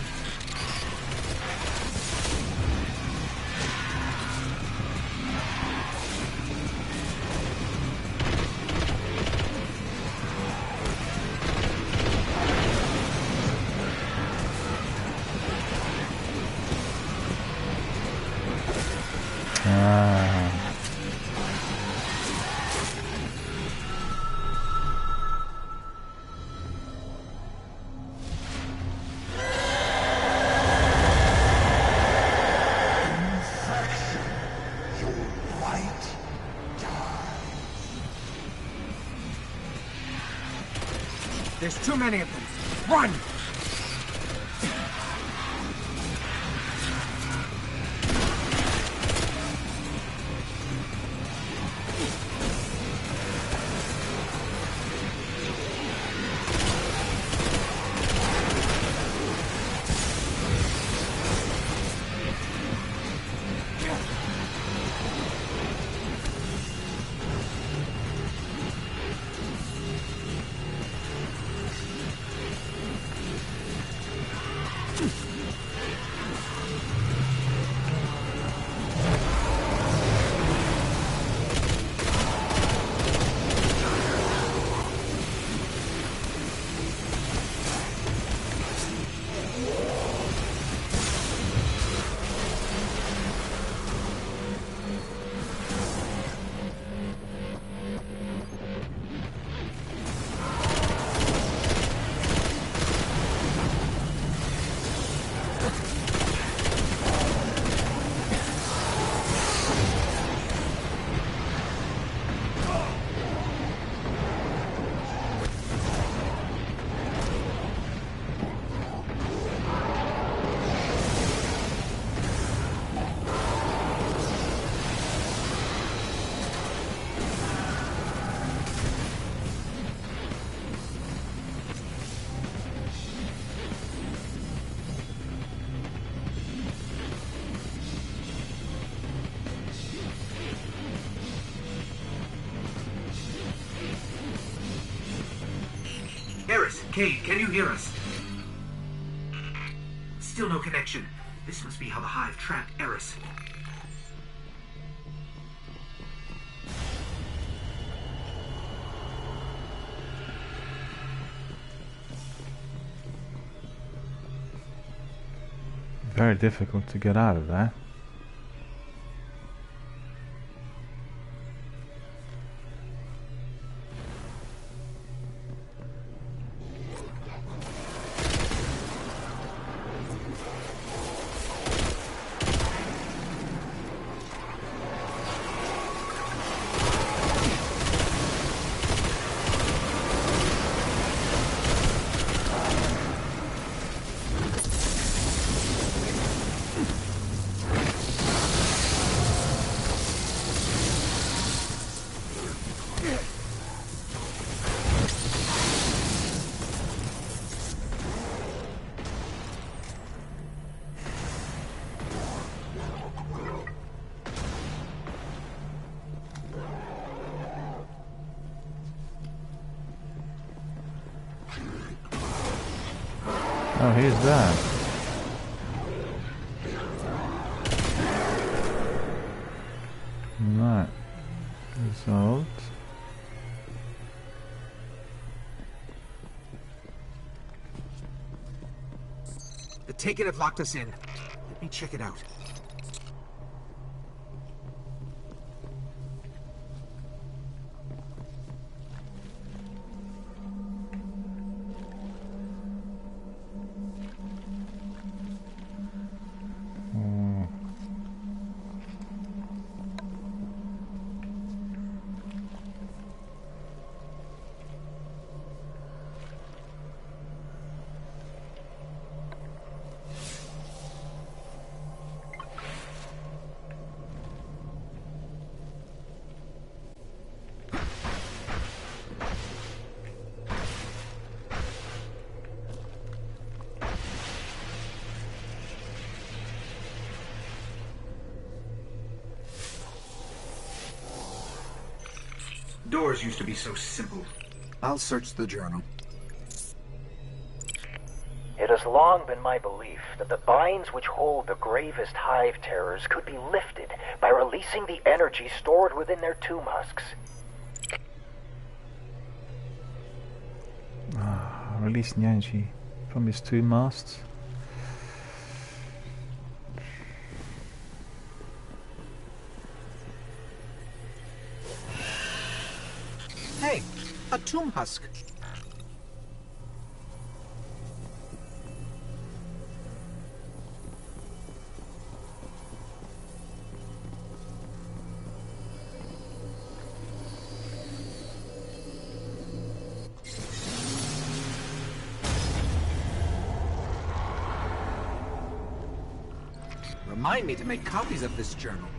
[SPEAKER 8] There's too many of them. Run!
[SPEAKER 5] Eris, Cade, can you hear us? Still no connection. This must be how the Hive trapped Eris.
[SPEAKER 1] Very difficult to get out of there. Oh, here's that. Right. Result.
[SPEAKER 8] The Taken have locked us in. Let me check it out.
[SPEAKER 5] Doors used to be so simple.
[SPEAKER 8] I'll search the journal.
[SPEAKER 6] It has long been my belief that the binds which hold the gravest hive terrors could be lifted by releasing the energy stored within their tomb husks.
[SPEAKER 1] Releasing the energy from his two masts.
[SPEAKER 8] Hey, a tomb husk. Remind me to make copies of this journal.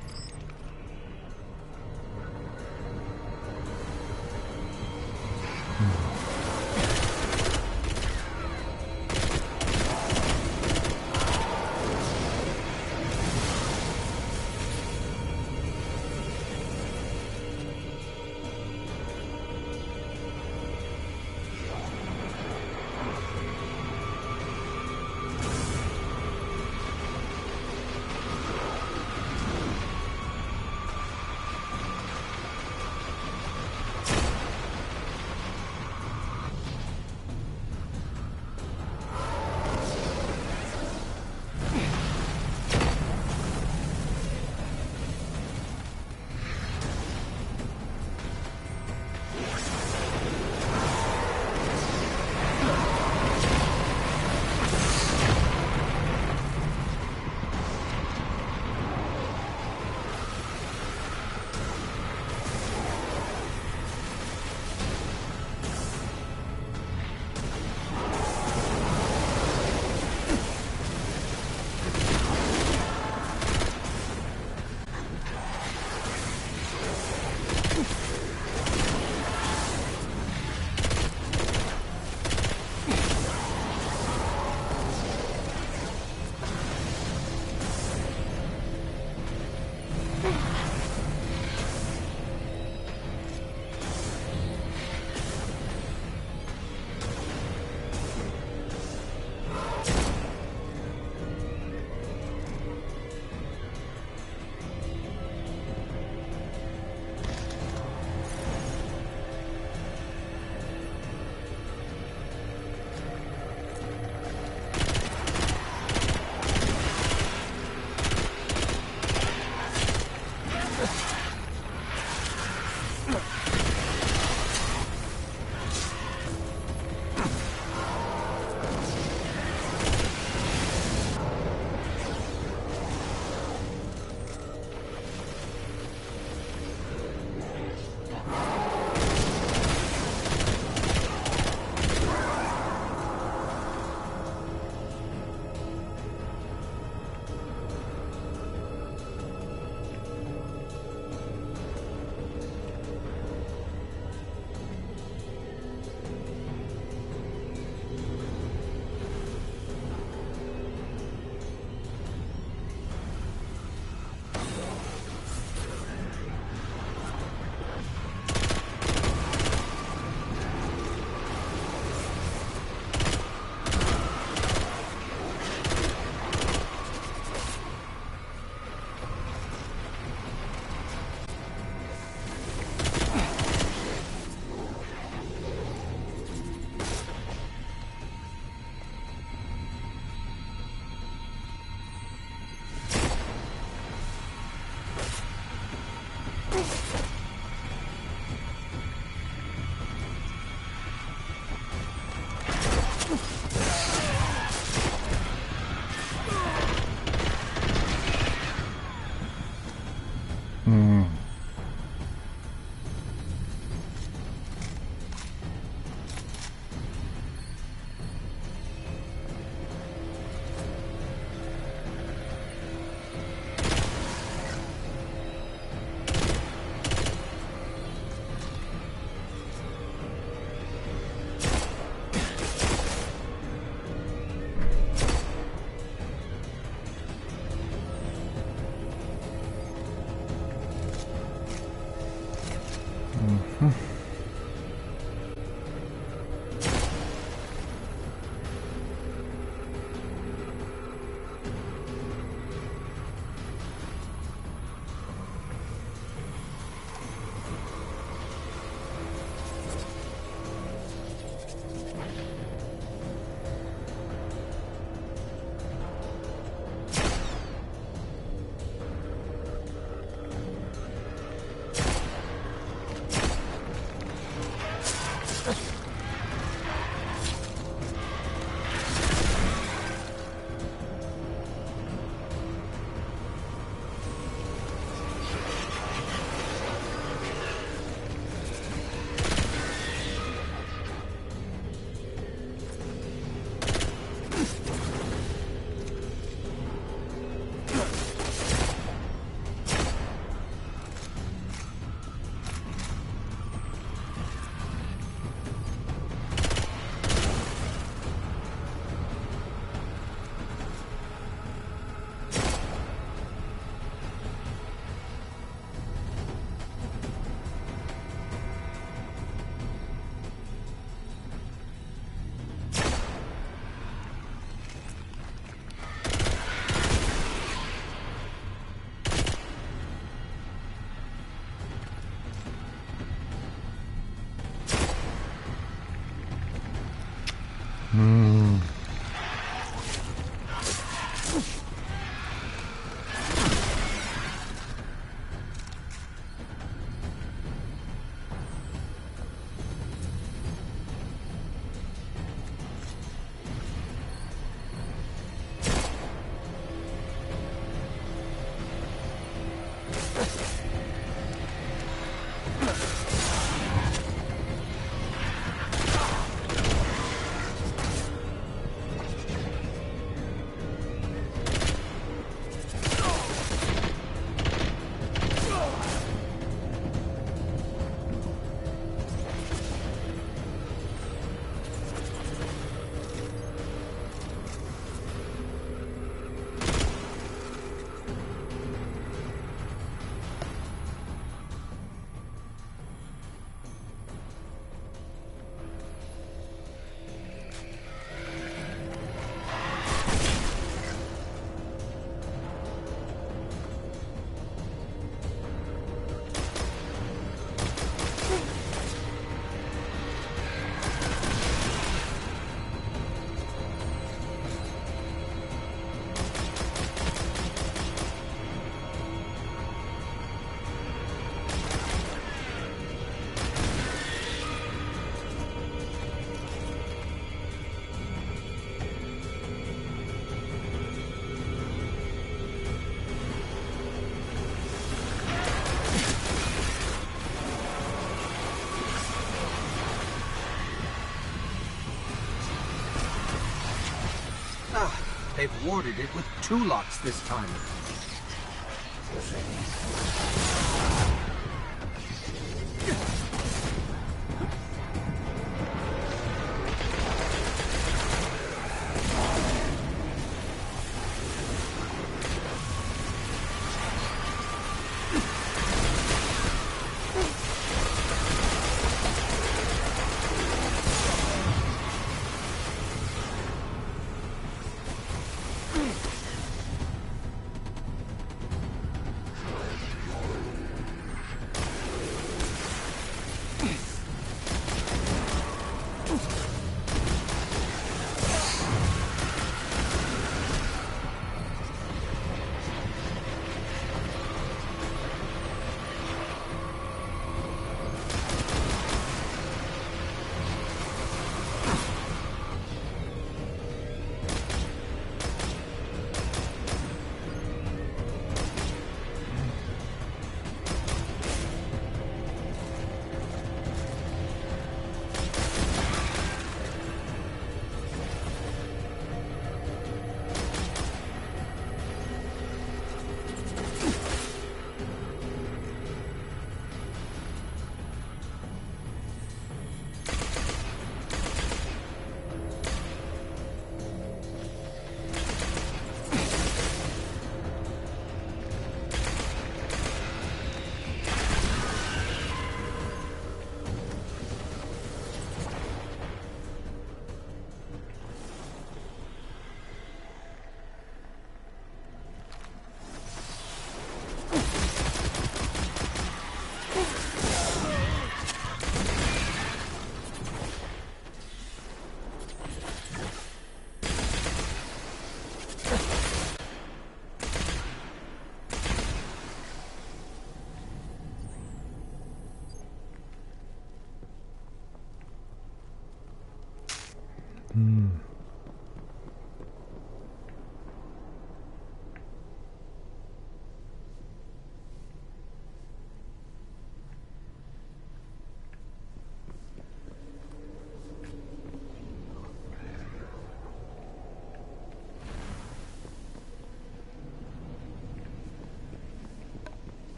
[SPEAKER 8] they've warded it with 2 locks this time.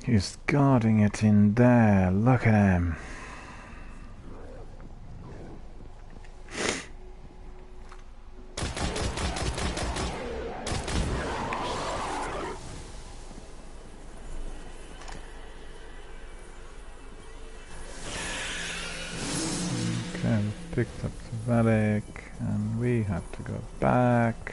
[SPEAKER 1] He's guarding it in there. Look at him. Okay, we picked up the relic and we have to go back.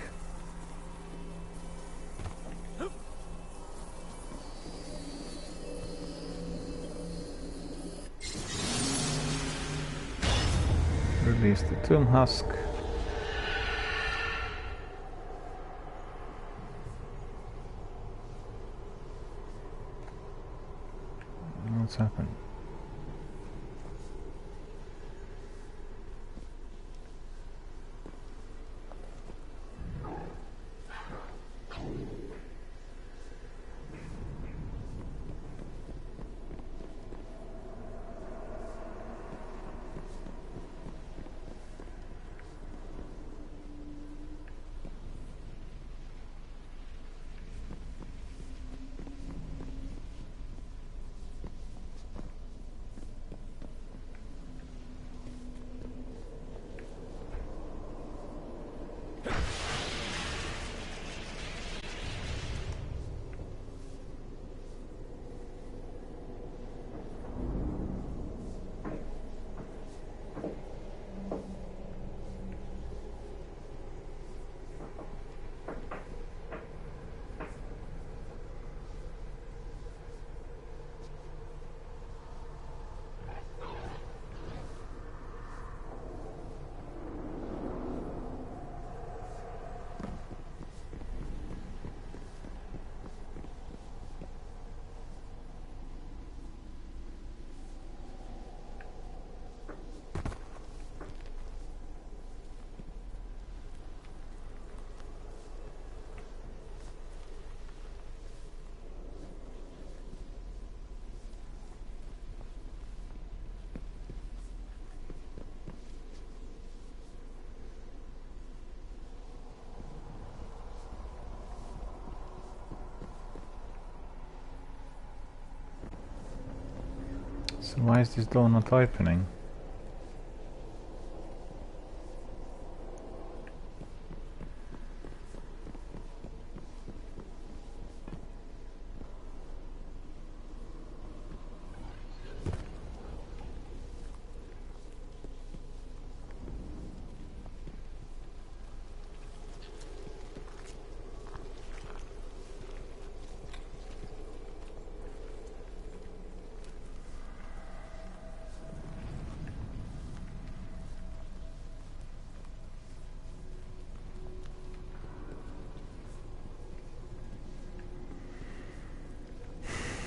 [SPEAKER 1] Release the tomb husk. What's happened? So why is this door not opening?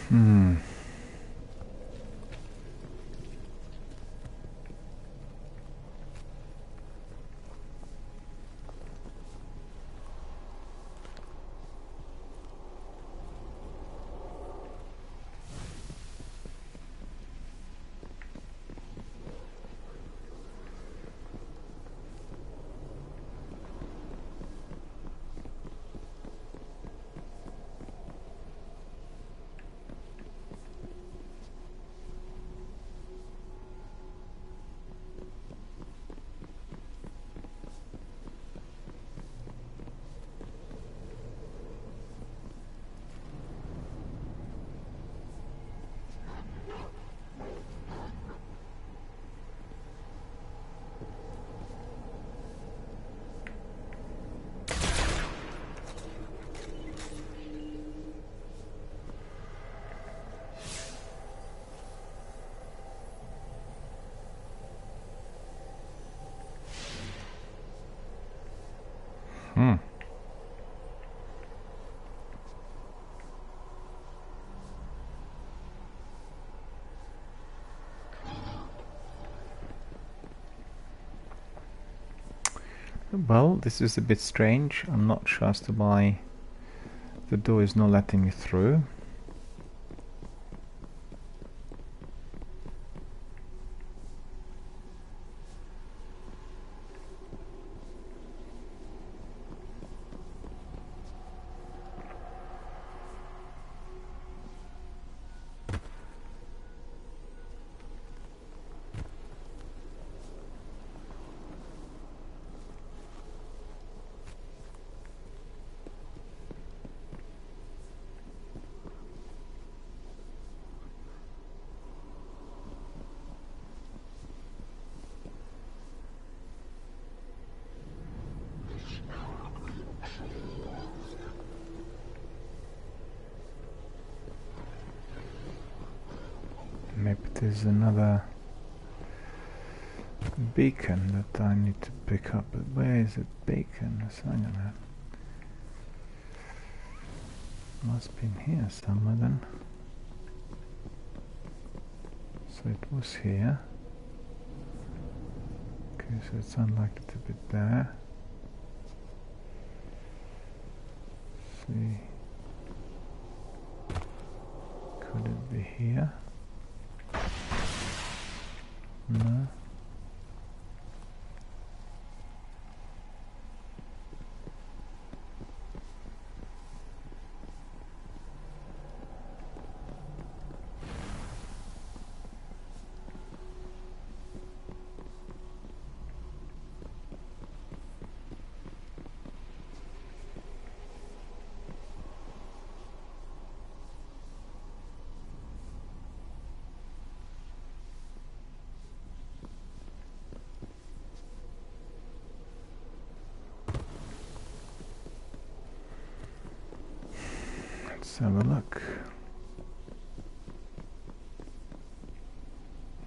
[SPEAKER 1] Hmm. Hmm. Well, this is a bit strange. I'm not sure as to why the door is not letting me through. Maybe there's another beacon that I need to pick up, but where is the beacon? Hang on a minute. Must be in here somewhere then. So it was here. Okay, so it's unlikely to be there. See. Could it be here? No. Let's have a look.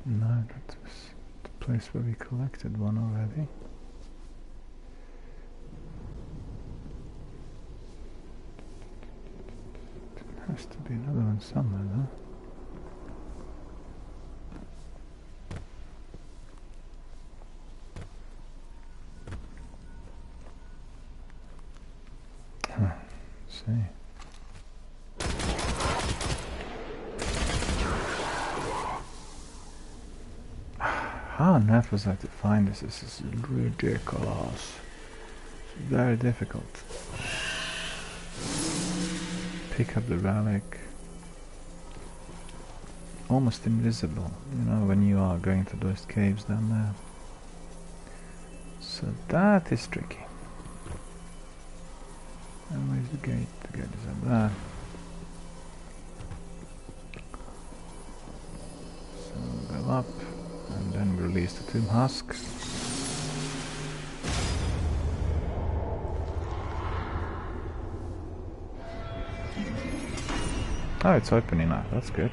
[SPEAKER 1] No, that was the place where we collected one already. There has to be another one somewhere though. See. How on earth was I to find this? This is ridiculous. It's very difficult. Pick up the relic. almost invisible, you know, when you are going to those caves down there. So that is tricky. And where's the gate? The gate is up there. So we'll go up and then release the tomb husk. Oh, it's opening now, that's good.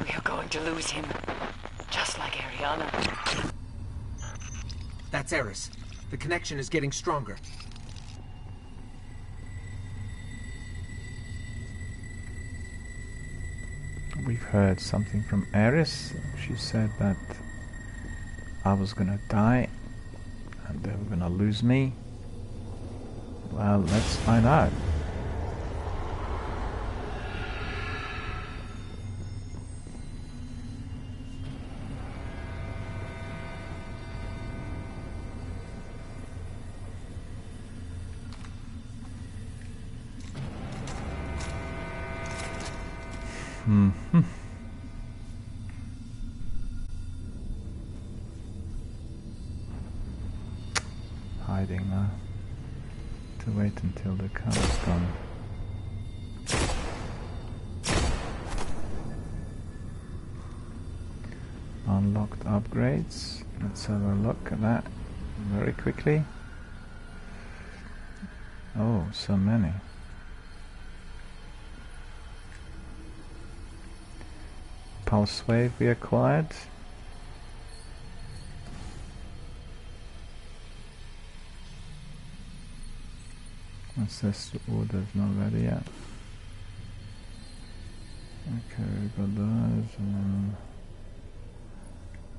[SPEAKER 3] We are going to lose him, just like Ariana.
[SPEAKER 8] That's Eris. The connection is getting stronger.
[SPEAKER 1] We've heard something from Eris. She said that I was gonna die and they were gonna lose me. Well, let's find out. Mm-hmm. Hiding now. To wait until the car is gone. Unlocked upgrades. Let's have a look at that very quickly. Oh, so many. Pulse wave we acquired. Ancestral order is not ready yet. Okay, we got those.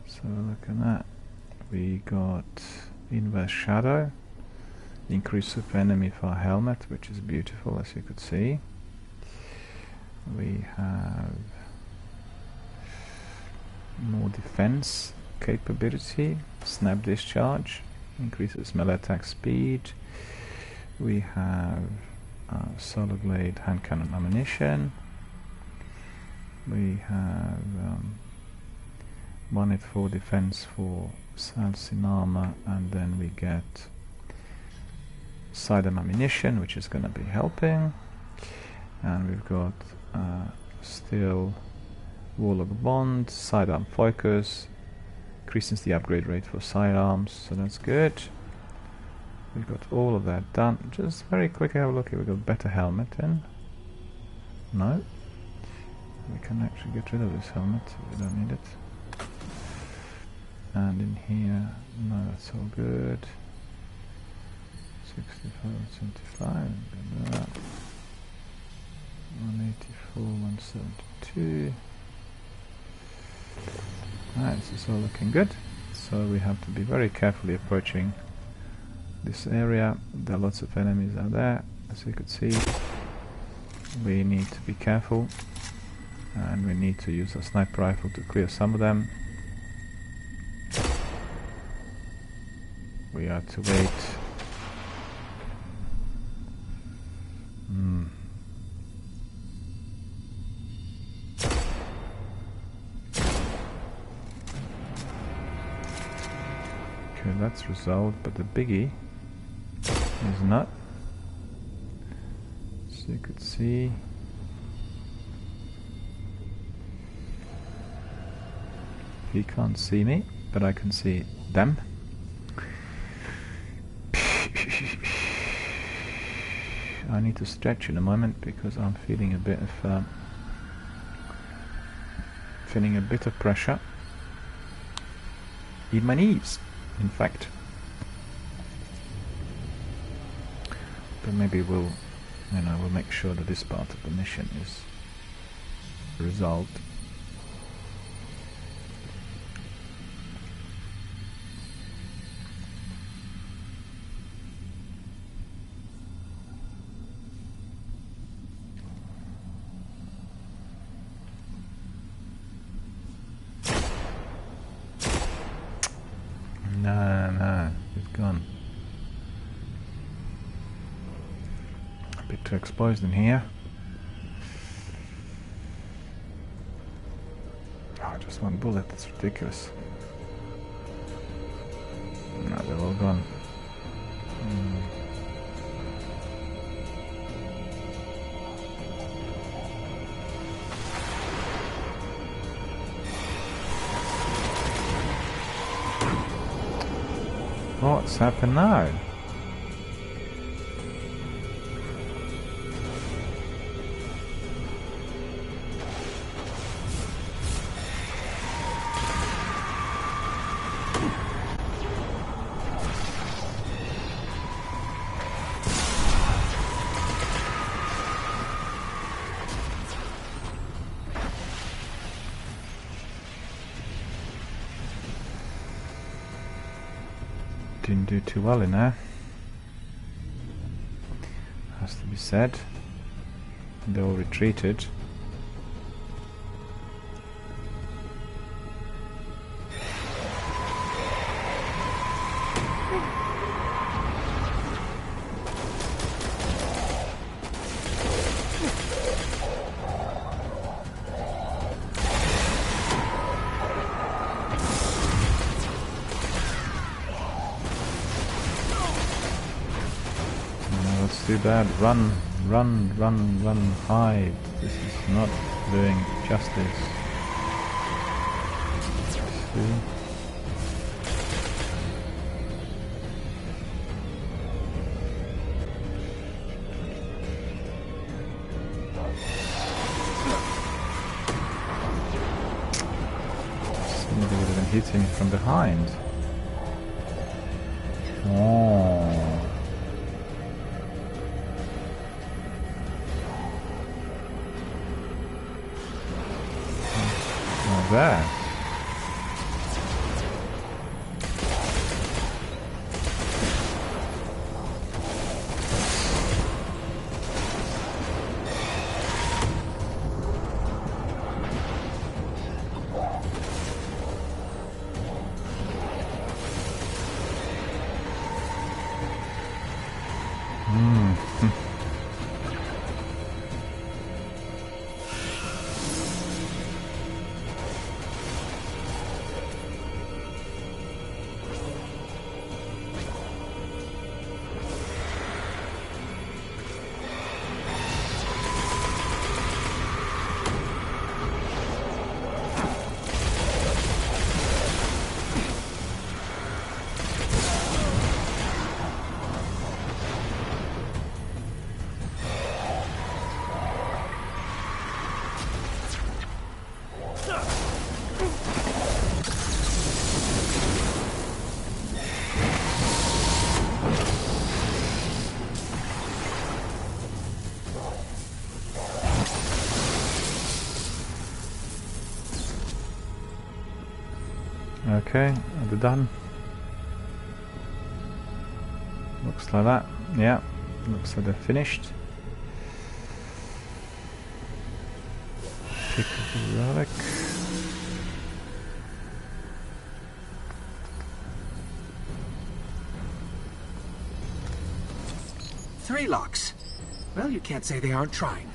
[SPEAKER 1] So look at that. We got inverse shadow. Increase super enemy for helmet, which is beautiful as you could see. We have more defense capability, snap discharge, increases melee attack speed. We have solar blade hand cannon ammunition. We have 184 defense for Salsin armor, and then we get sidearm ammunition, which is going to be helping. And we've got steel Warlock Bond, sidearm focus, increases the upgrade rate for sidearms, so that's good. We've got all of that done. Just very quickly have a look here. We've got better helmet in. No. We can actually get rid of this helmet. We don't need it. And in here, no, that's all good. 65, 75, that. 184, 172. Alright, this is all looking good. So we have to be very carefully approaching this area. There are lots of enemies out there, as you could see. We need to be careful, and we need to use a sniper rifle to clear some of them. We are to wait. Okay, that's resolved, but the biggie is not. So you could see he can't see me, but I can see them. I need to stretch in a moment because I'm feeling a bit of pressure in my knees, in fact. But maybe we'll make sure that this part of the mission is resolved. to explosion in here. Oh, just one bullet, that's ridiculous. No, they're all gone. What's happened now? Didn't do too well in there. Has to be said. They all retreated. Too bad. Run, run, run, run, hide. This is not doing justice. See? Somebody would have been hitting from behind. Oh. There. Okay, are they done? Looks like that. Yeah, looks like they're finished. Pick up the relic.
[SPEAKER 8] Three locks. Well, you can't say they aren't trying.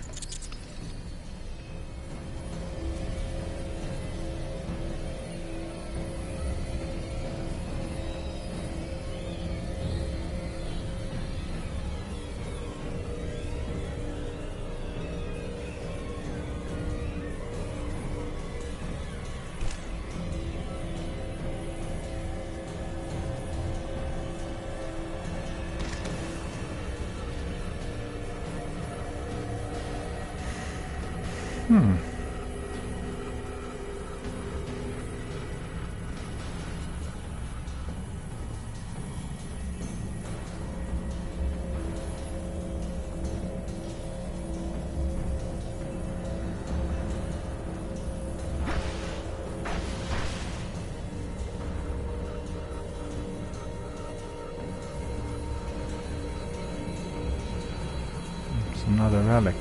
[SPEAKER 1] Another relic.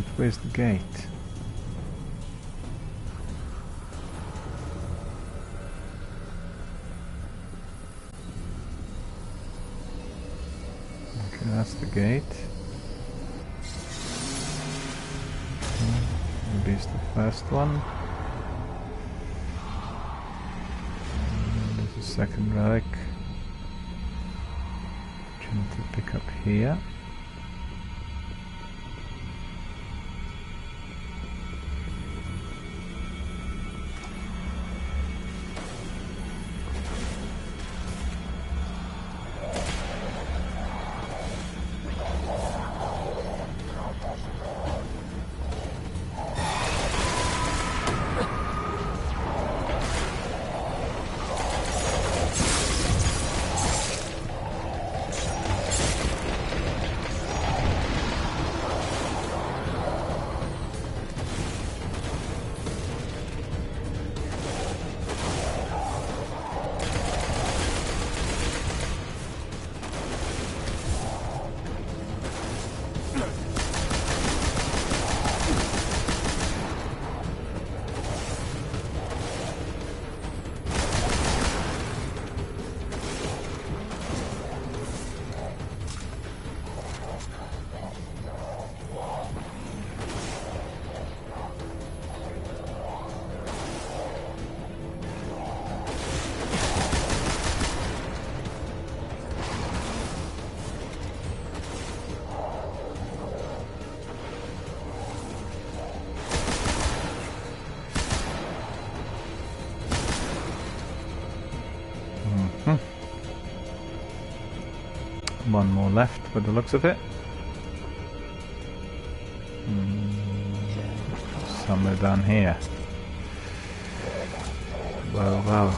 [SPEAKER 1] But where's the gate? Okay, that's the gate. Maybe it's the first one. And there's a second relic. Which I need to pick up here. One more left by the looks of it. Somewhere down here. Wow, wow.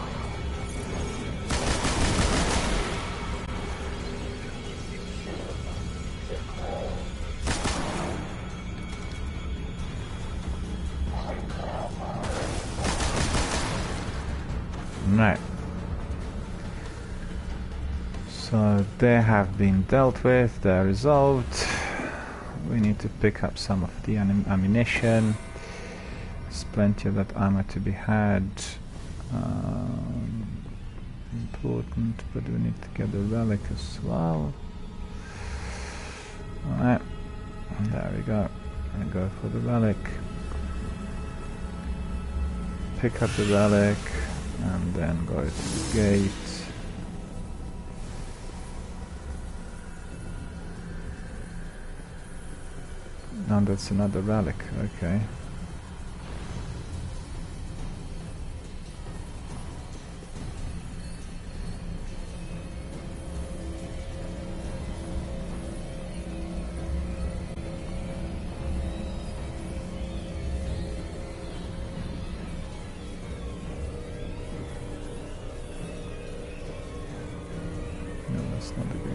[SPEAKER 1] Right. So they have been dealt with, they're resolved. We need to pick up some of the ammunition. There's plenty of that ammo to be had. Important, but we need to get the relic as well. Alright, there we go. I go for the relic. Pick up the relic and then go to the gate. And that's another relic, okay. No, that's not the gate.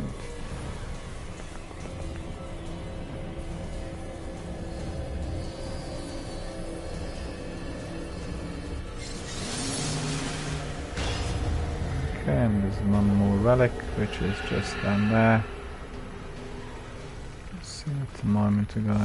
[SPEAKER 1] Okay, and there's one more relic, which is just down there. Let's see it a moment ago.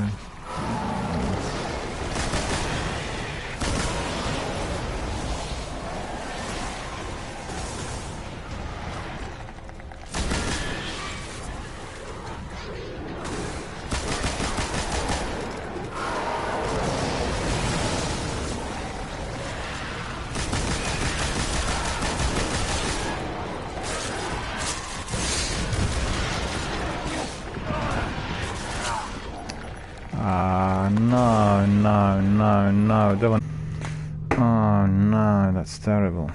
[SPEAKER 1] No, that one. Oh no, that's terrible.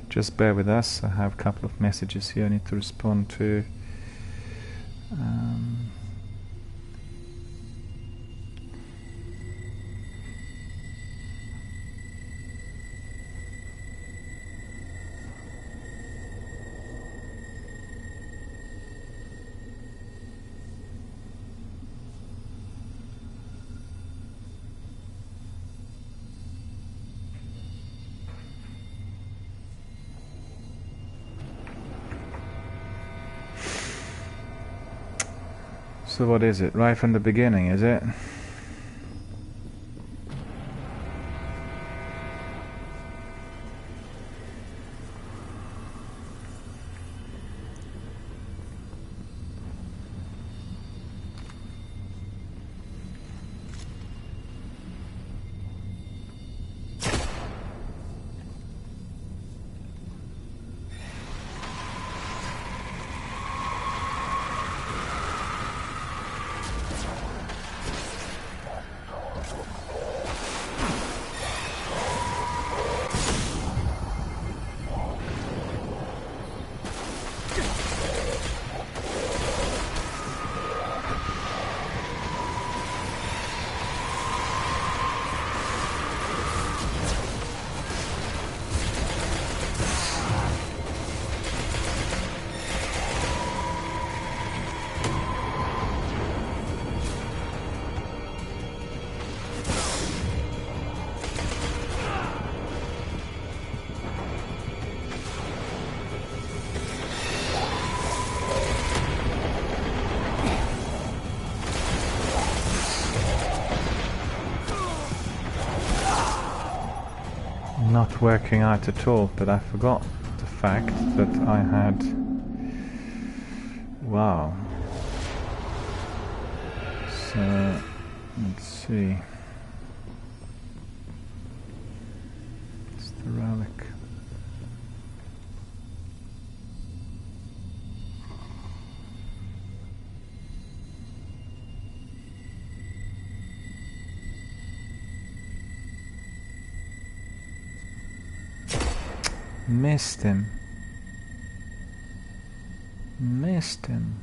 [SPEAKER 1] Just bear with us, I have a couple of messages here I need to respond to. So what is it? Right from the beginning, is it? Not working out at all, but I forgot the fact that I had... Wow. So, let's see. It's the relic. Missed him. Missed him.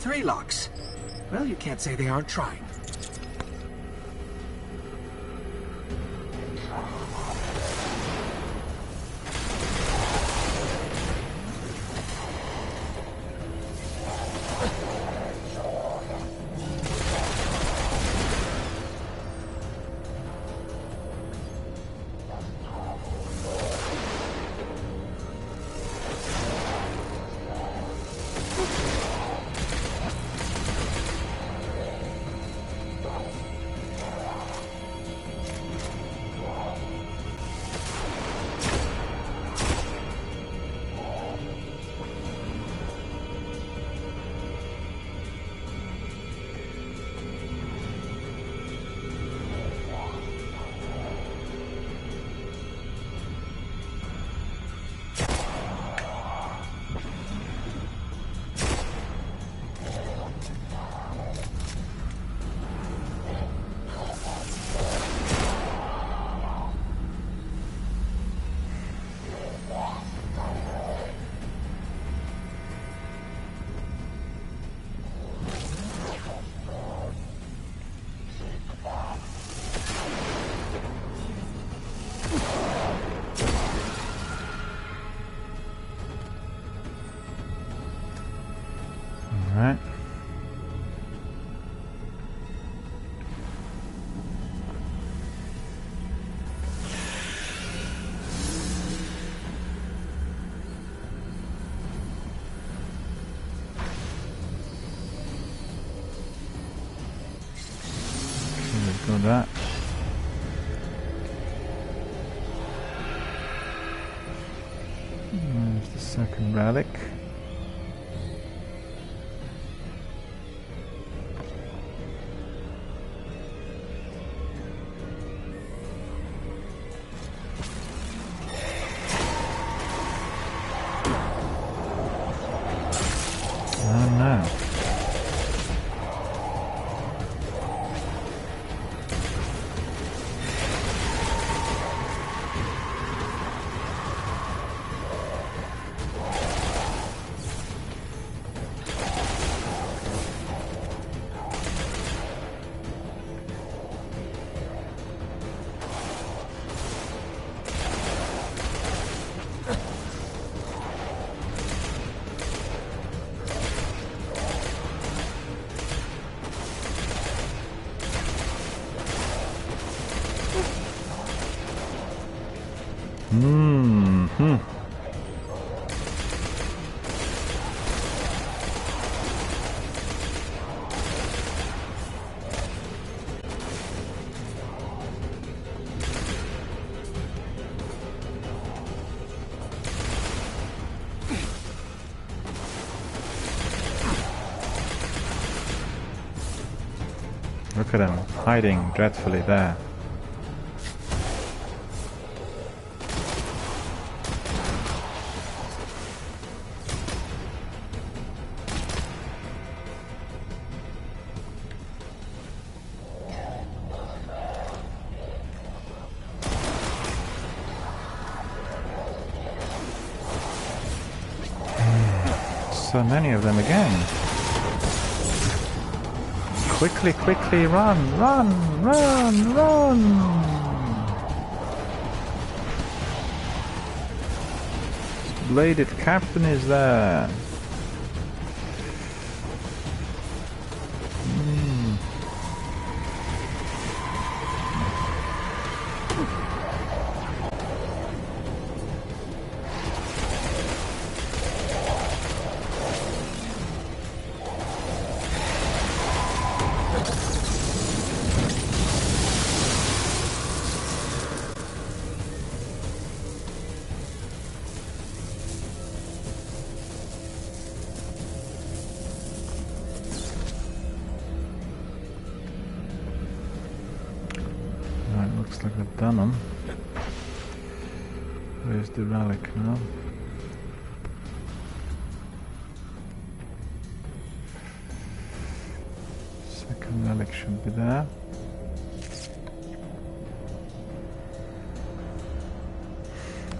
[SPEAKER 8] Three locks. Well, you can't say they aren't trying.
[SPEAKER 1] Alright. We've got that. There's the second relic. Oh no. Mm-hmm. Look at him, hiding dreadfully there. So many of them again. Quickly, quickly, run, run, run, run! Bladed captain is there. Looks like I've done them. Where's the relic now? Second relic should be there.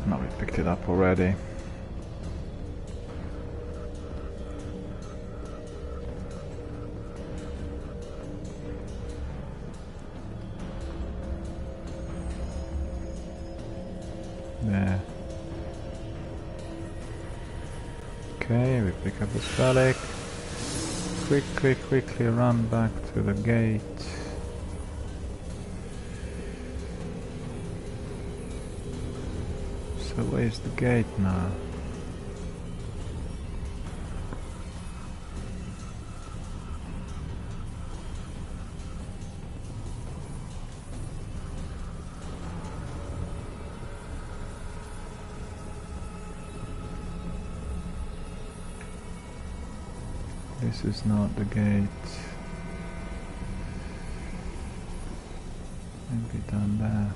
[SPEAKER 1] No, we picked it up already. There. Okay, we pick up this relic. Quickly, quickly run back to the gate. So where's the gate now? This is not the gate. Maybe down there.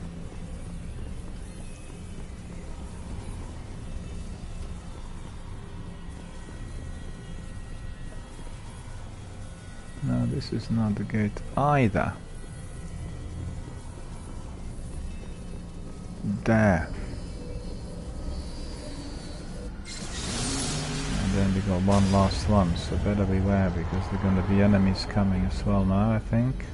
[SPEAKER 1] No, this is not the gate either. There. Then we got one last one, so better beware because there are gonna be enemies coming as well now, I think.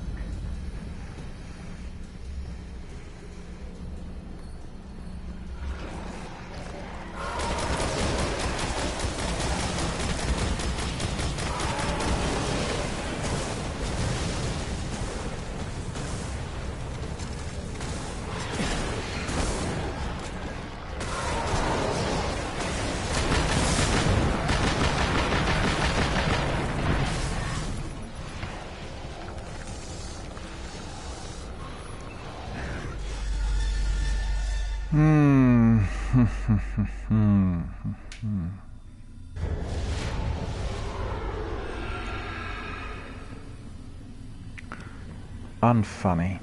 [SPEAKER 1] Unfunny.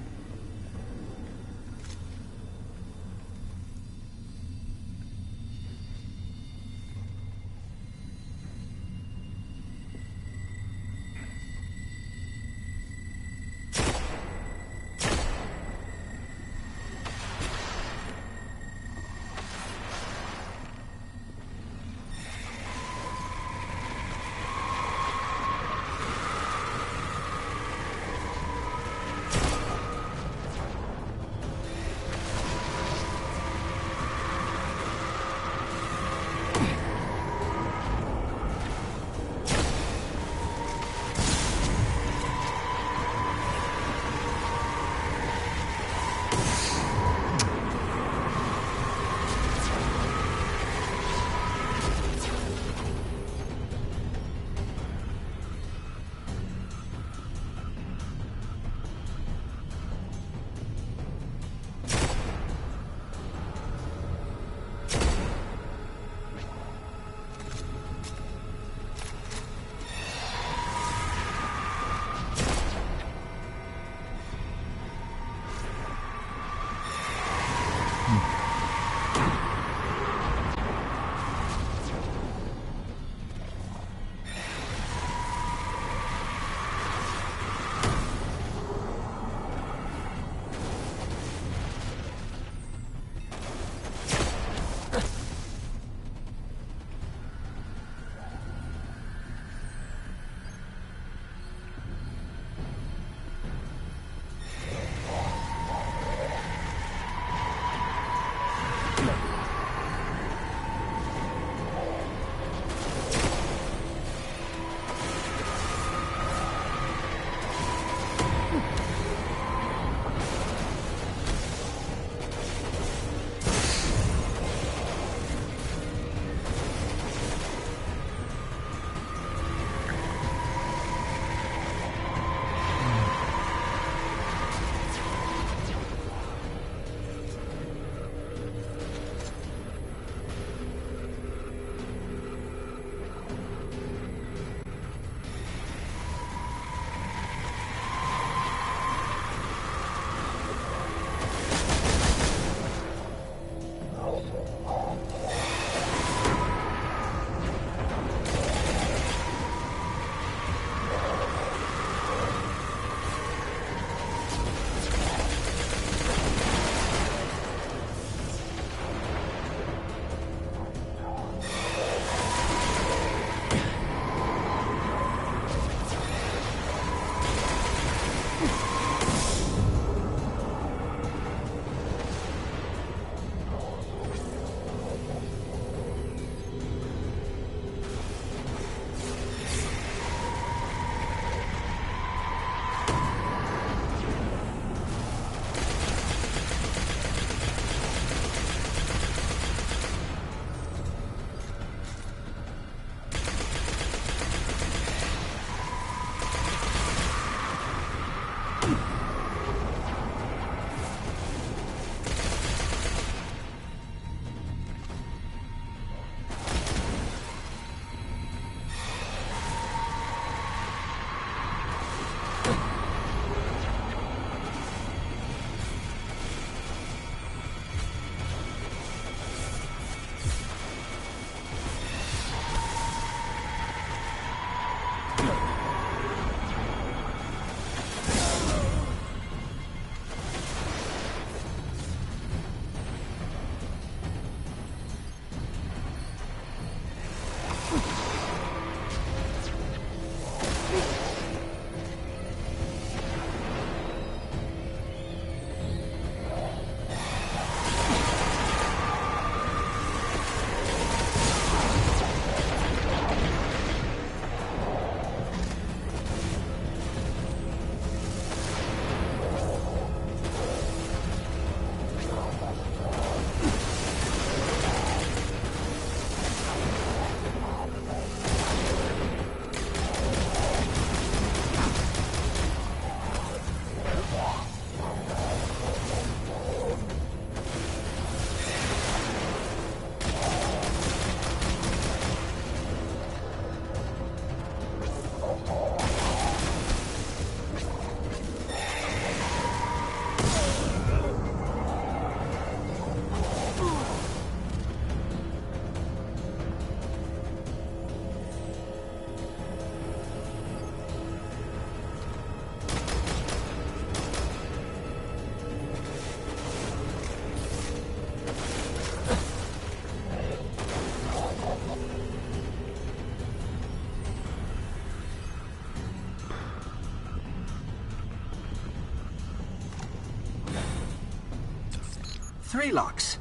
[SPEAKER 8] 3 locks.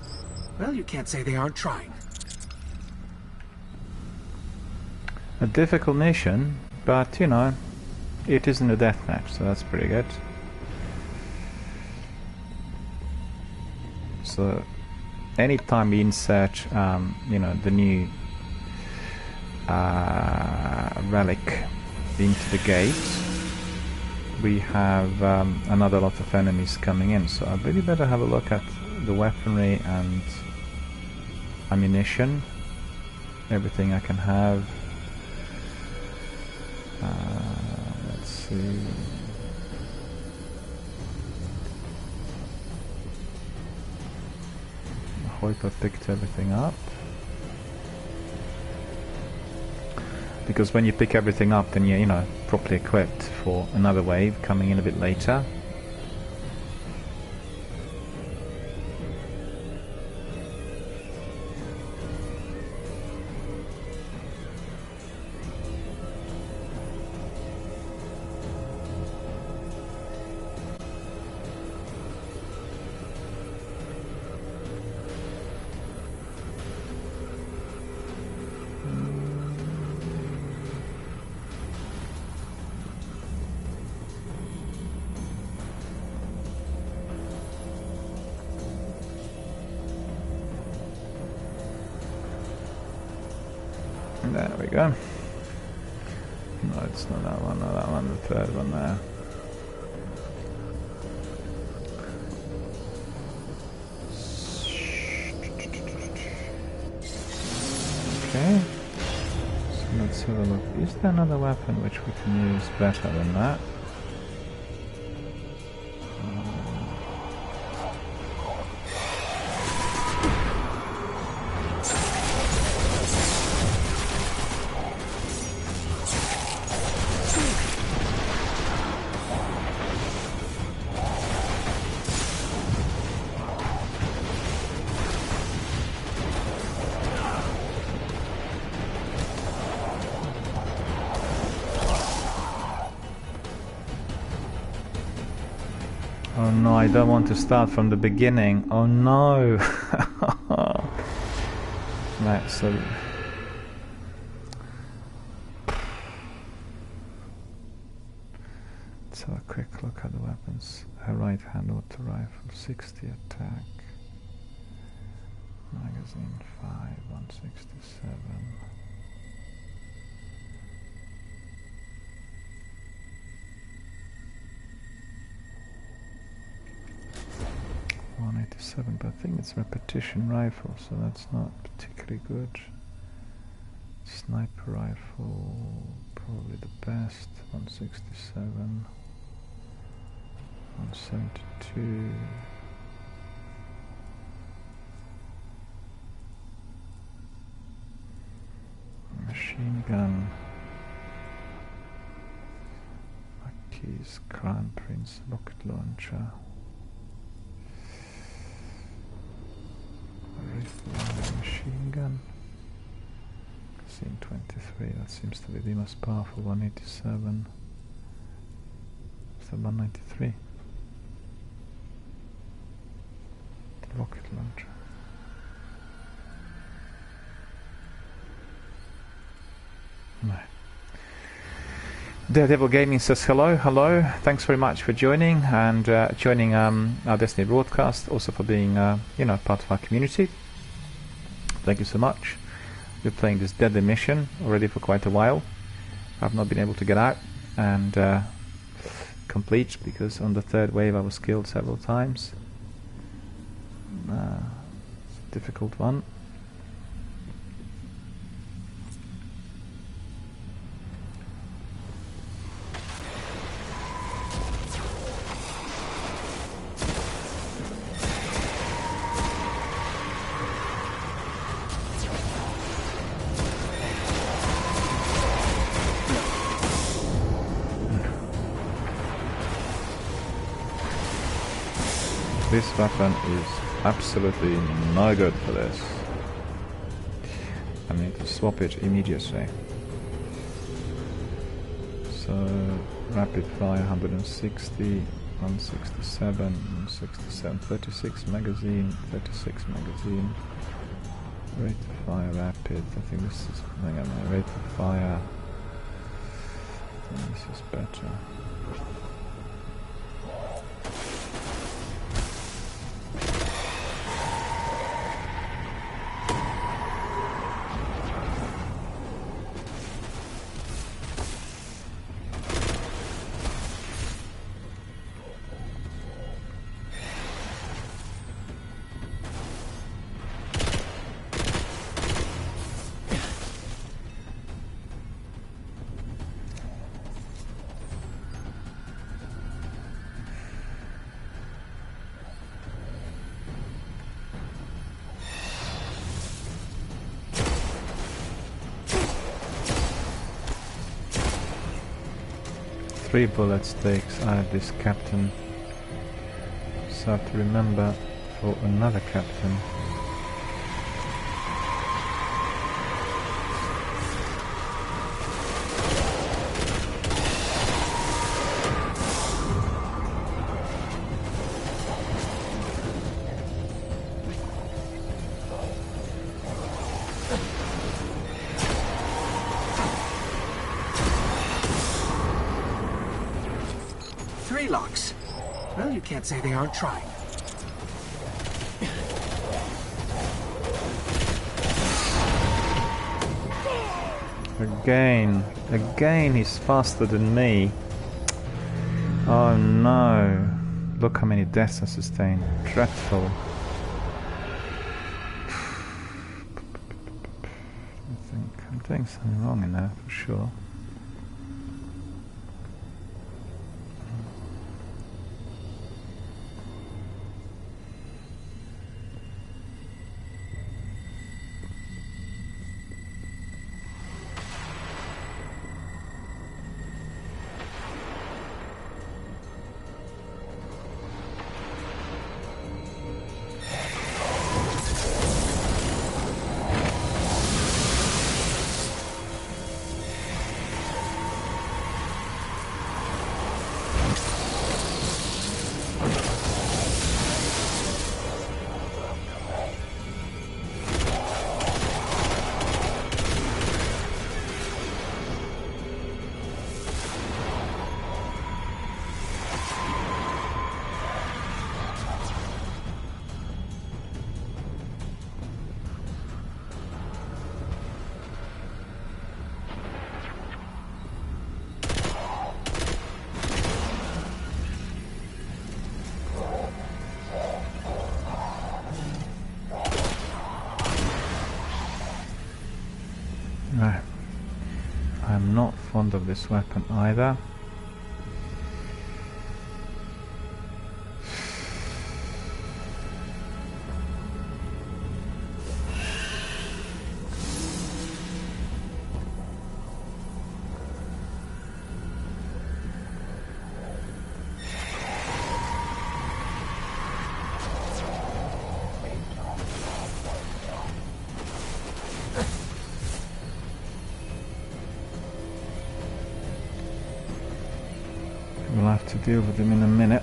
[SPEAKER 8] Well, you can't say they aren't trying.
[SPEAKER 1] A difficult mission, but you know, it isn't a deathmatch, so that's pretty good. So, anytime we insert, you know, the new relic into the gate, we have another lot of enemies coming in. So I really better have a look at the weaponry and ammunition, everything I can have. Let's see. I hope I picked everything up. Because when you pick everything up, then you're, you know, properly equipped for another wave coming in a bit later. There we go. No, it's not that one, not that one, the third one there. Okay. So let's have a look. Is there another weapon which we can use better than that? Oh no, I don't want to start from the beginning. Oh no! Right, so... let's have a quick look at the weapons. A right-hand auto rifle, 60 attack. Magazine 5, 167. 187, but I think it's repetition rifle, so that's not particularly good. Sniper rifle, probably the best. 167, 172. Machine gun. Keys, Crown Prince, rocket launcher. Machine gun. Scene 23, that seems to be the most powerful. 187. So 193. The rocket launcher. No. Daredevil Gaming says hello, hello. Thanks very much for joining and joining our Destiny broadcast. Also for being, you know, part of our community. Thank you so much. We're playing this deadly mission already for quite a while. I've not been able to get out and complete because on the third wave I was killed several times. It's a difficult one. This weapon is absolutely no good for this. I need to swap it immediately. So, rapid fire 160, 167, 167, 36 magazine, 36 magazine. Rate of fire rapid. I think this is. Hang on, my rate of fire. I think this is better. Three bullet stakes. I have this captain, so I have to remember for another captain.
[SPEAKER 8] Locks. Well, you can't say they aren't trying.
[SPEAKER 1] Again he's faster than me. Oh no. Look how many deaths I sustained. Dreadful. I think I'm doing something wrong in there for sure. Right. I'm not fond of this weapon either. We'll have to deal with them in a minute.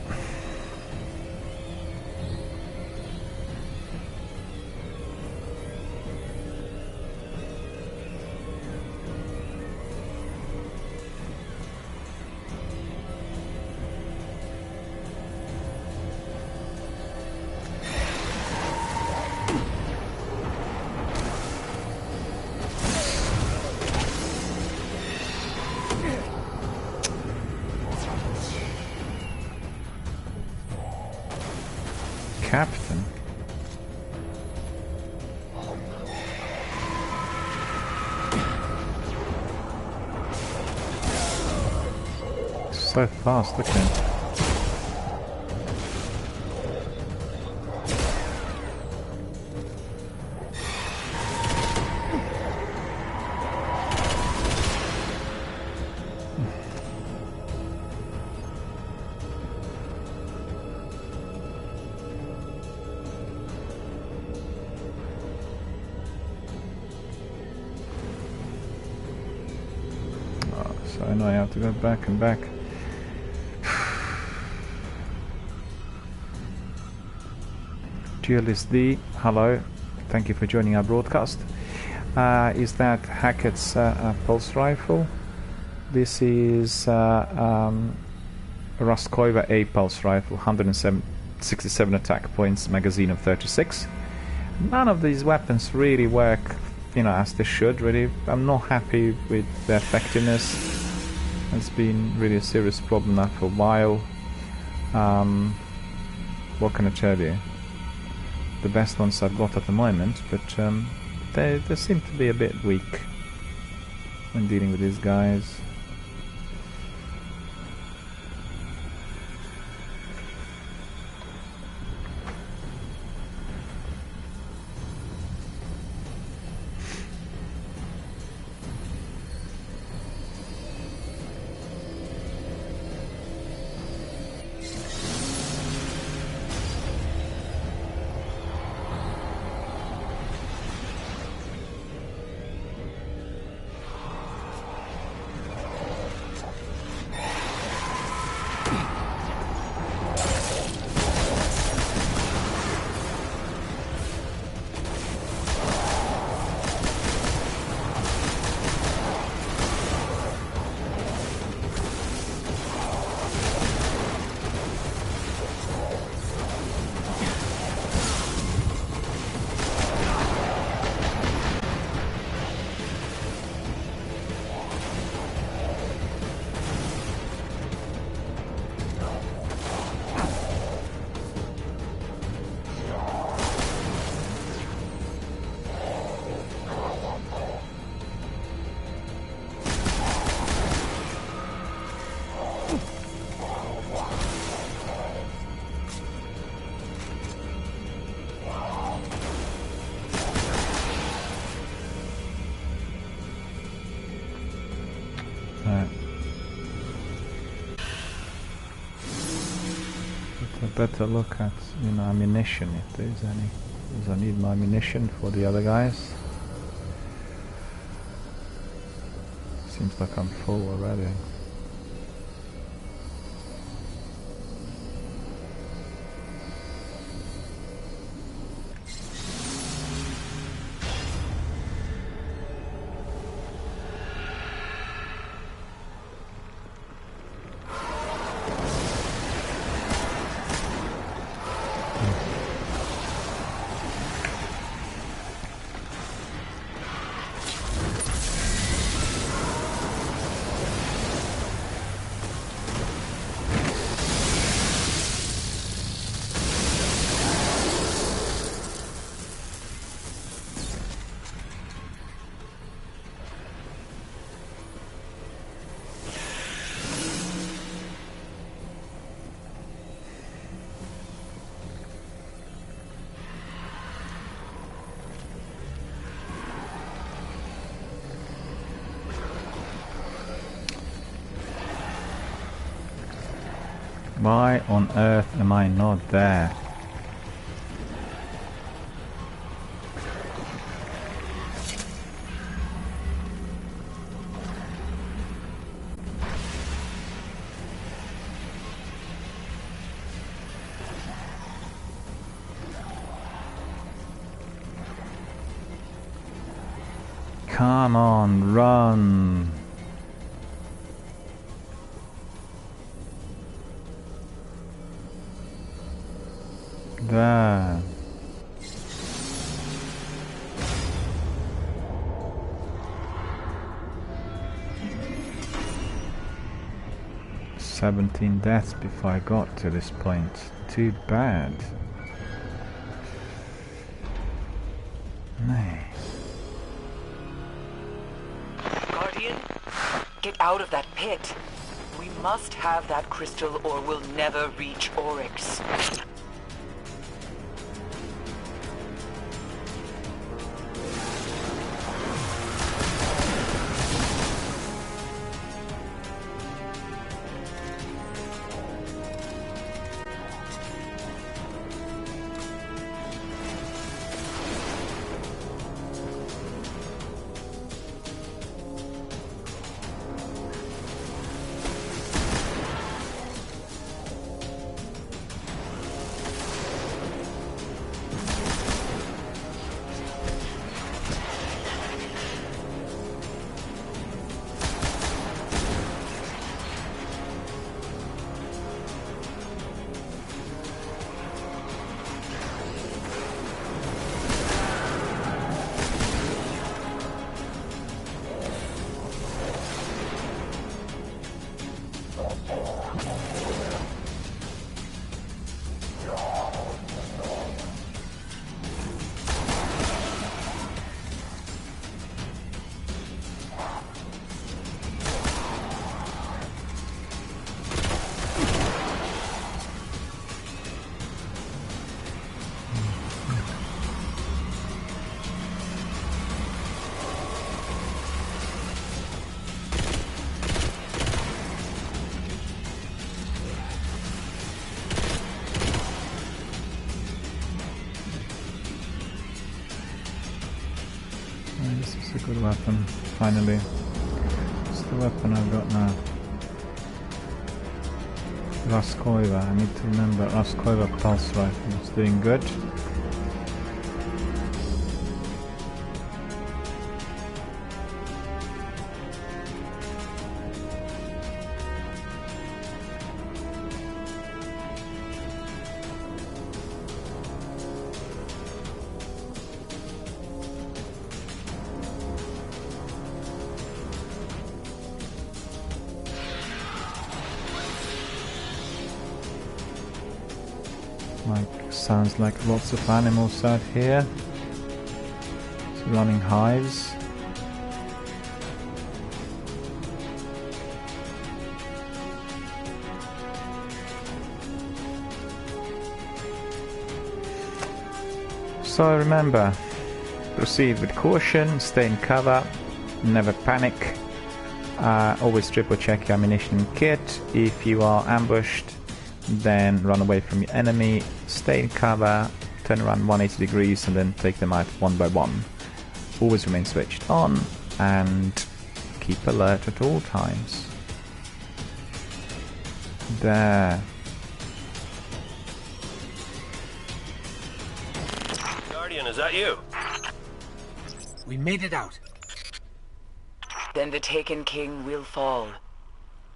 [SPEAKER 1] Captain? So fast, look at him. So I know I have to go back and back. Duelist D, hello, thank you for joining our broadcast. Is that Hackett's pulse rifle? This is Raskova A pulse rifle, 167 attack points, magazine of 36. None of these weapons really work, you know, as they should. Really, I'm not happy with the effectiveness. It's been really a serious problem now for a while. What can I tell you? The best ones I've got at the moment, but they seem to be a bit weak when dealing with these guys. Better look at, you know, ammunition if there's any, because I need my ammunition for the other guys. Seems like I'm full already. Why on earth am I not there? Come on, run! There. "17 deaths before I got to this point. Too bad." Nay.
[SPEAKER 9] Guardian, get out of that pit. We must have that crystal or we'll never reach Oryx.
[SPEAKER 1] This is a good weapon, finally. It's the weapon I've got now. Raskoiva, I need to remember. Raskoiva pulse rifle is doing good. Sounds like lots of animals out here. It's running hives. So remember, proceed with caution, stay in cover, never panic, always triple check your ammunition and kit. If you are ambushed, then run away from your enemy, stay in cover, turn around 180 degrees and then take them out one by one. Always remain switched on and keep alert at all times. There.
[SPEAKER 4] Guardian, is that you?
[SPEAKER 8] We made it out.
[SPEAKER 9] Then the Taken King will fall.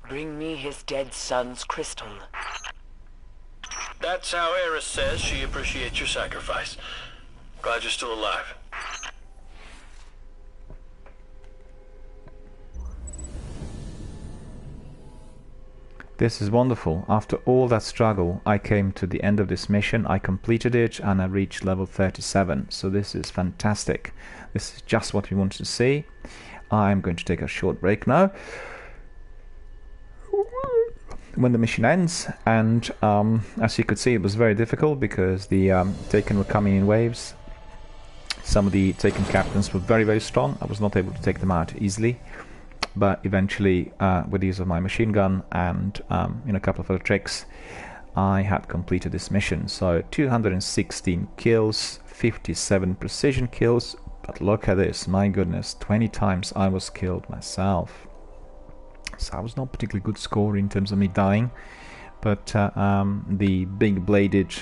[SPEAKER 9] Bring me his dead son's crystal.
[SPEAKER 4] That's how Eris says she appreciates your sacrifice. Glad you're still alive.
[SPEAKER 1] This is wonderful. After all that struggle, I came to the end of this mission, I completed it, and I reached level 37. So this is fantastic. This is just what we wanted to see. I'm going to take a short break now. When the mission ends, and as you could see, it was very difficult because the Taken were coming in waves. Some of the Taken captains were very, very strong. I was not able to take them out easily, but eventually, with the use of my machine gun and a couple of other tricks, I had completed this mission. So 216 kills, 57 precision kills, but look at this, my goodness, 20 times I was killed myself. So I was not particularly good score in terms of me dying, but the big bladed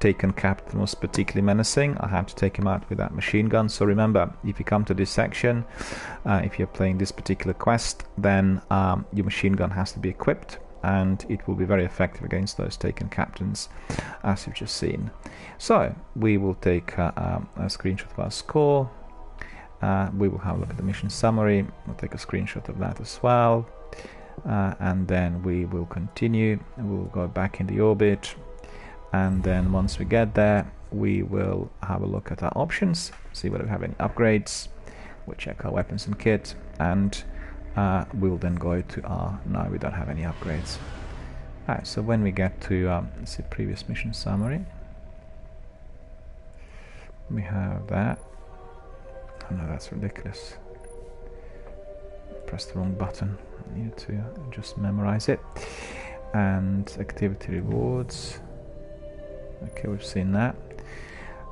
[SPEAKER 1] Taken captain was particularly menacing. I had to take him out with that machine gun. So remember, if you come to this section, if you're playing this particular quest, then your machine gun has to be equipped, and it will be very effective against those Taken captains, as you've just seen. So we will take a screenshot of our score. We will have a look at the mission summary. We'll take a screenshot of that as well, and then we will continue. We'll go back in the orbit, and then once we get there, we will have a look at our options, see whether we have any upgrades. We'll check our weapons and kit, and we'll then go to our... No, we don't have any upgrades. Alright, so when we get to let's see, previous mission summary, we have that. Oh no, that's ridiculous. Press the wrong button. I need to just memorize it. And activity rewards. Okay, we've seen that.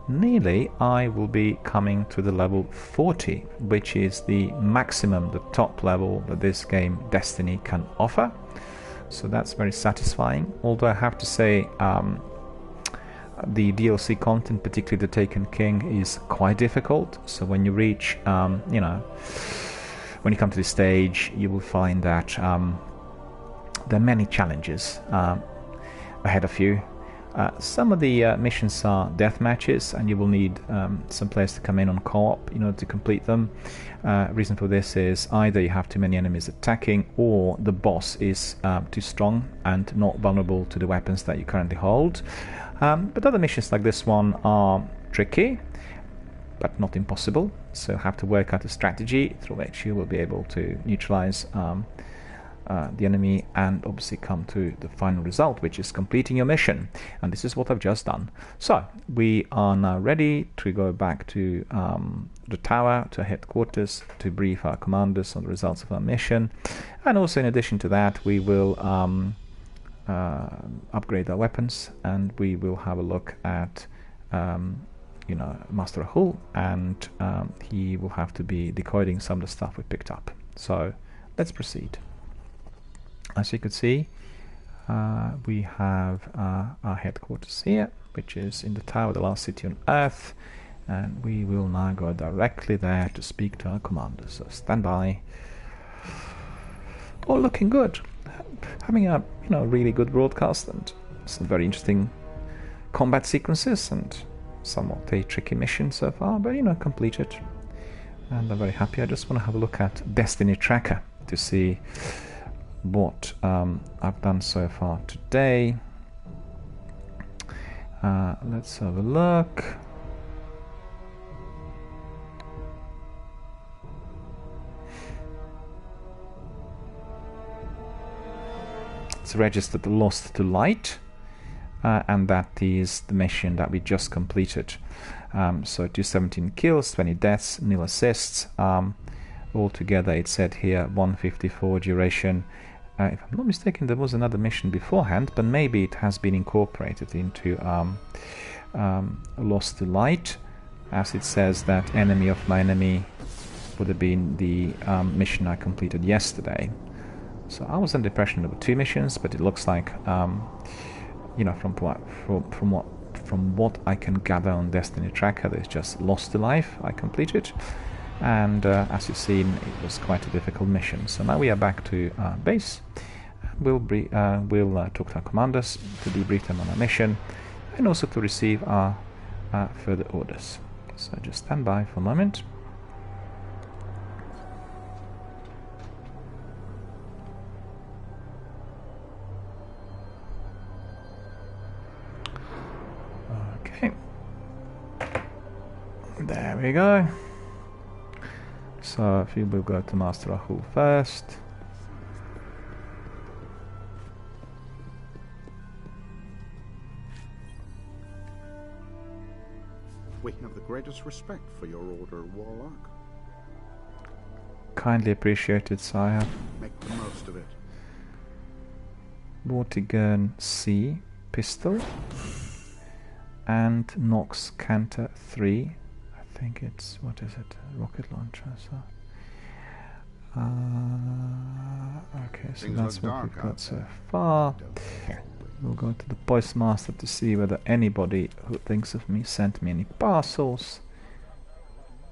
[SPEAKER 1] Nearly, I will be coming to the level 40, which is the maximum, the top level that this game, Destiny, can offer. So that's very satisfying. Although I have to say, the DLC content, particularly the Taken King, is quite difficult. So when you reach, when you come to this stage, you will find that there are many challenges ahead of you. Some of the missions are death matches, and you will need some players to come in on co-op in order to complete them. Reason for this is either you have too many enemies attacking, or the boss is too strong and not vulnerable to the weapons that you currently hold. But other missions like this one are tricky, but not impossible, so have to work out a strategy through which you will be able to neutralize the enemy and obviously come to the final result, which is completing your mission. And this is what I've just done. So we are now ready to go back to the tower, to headquarters, to brief our commanders on the results of our mission. And also in addition to that, we will upgrade our weapons, and we will have a look at Master Rahul, and he will have to be decoding some of the stuff we picked up. So let's proceed. As you can see, we have our headquarters here, which is in the tower, the last city on Earth, and we will now go directly there to speak to our commander. So stand by. All looking good. Having a really good broadcast and some very interesting combat sequences and somewhat a tricky mission so far, but completed. And I'm very happy. I just want to have a look at Destiny Tracker to see what I've done so far today. Let's have a look. It's registered Lost to Light, and that is the mission that we just completed. So 217 kills, 20 deaths, nil assists. Altogether it said here 154 duration. If I'm not mistaken, there was another mission beforehand, but maybe it has been incorporated into Lost to Light, as it says that Enemy of My Enemy would have been the mission I completed yesterday. So I was under the impression there were two missions, but it looks like, from what I can gather on Destiny Tracker, there's just Lost to Life I completed. And as you've seen, it was quite a difficult mission. So now we are back to base. We'll talk to our commanders to debrief them on our mission, and also to receive our further orders. So just stand by for a moment. Okay. There we go. So if you will go to Master Rahul first.
[SPEAKER 2] We have the greatest respect for your order, Warlock.
[SPEAKER 1] Kindly appreciated, sire.
[SPEAKER 2] Make the most of it.
[SPEAKER 1] Vortigern C pistol and Nox Canter 3. I think it's, what is it? Rocket launcher. So okay, so
[SPEAKER 2] Things
[SPEAKER 1] that's
[SPEAKER 2] look
[SPEAKER 1] what we've
[SPEAKER 2] dark
[SPEAKER 1] got
[SPEAKER 2] out
[SPEAKER 1] so
[SPEAKER 2] there.
[SPEAKER 1] far. We'll go to the postmaster to see whether anybody who thinks of me sent me any parcels.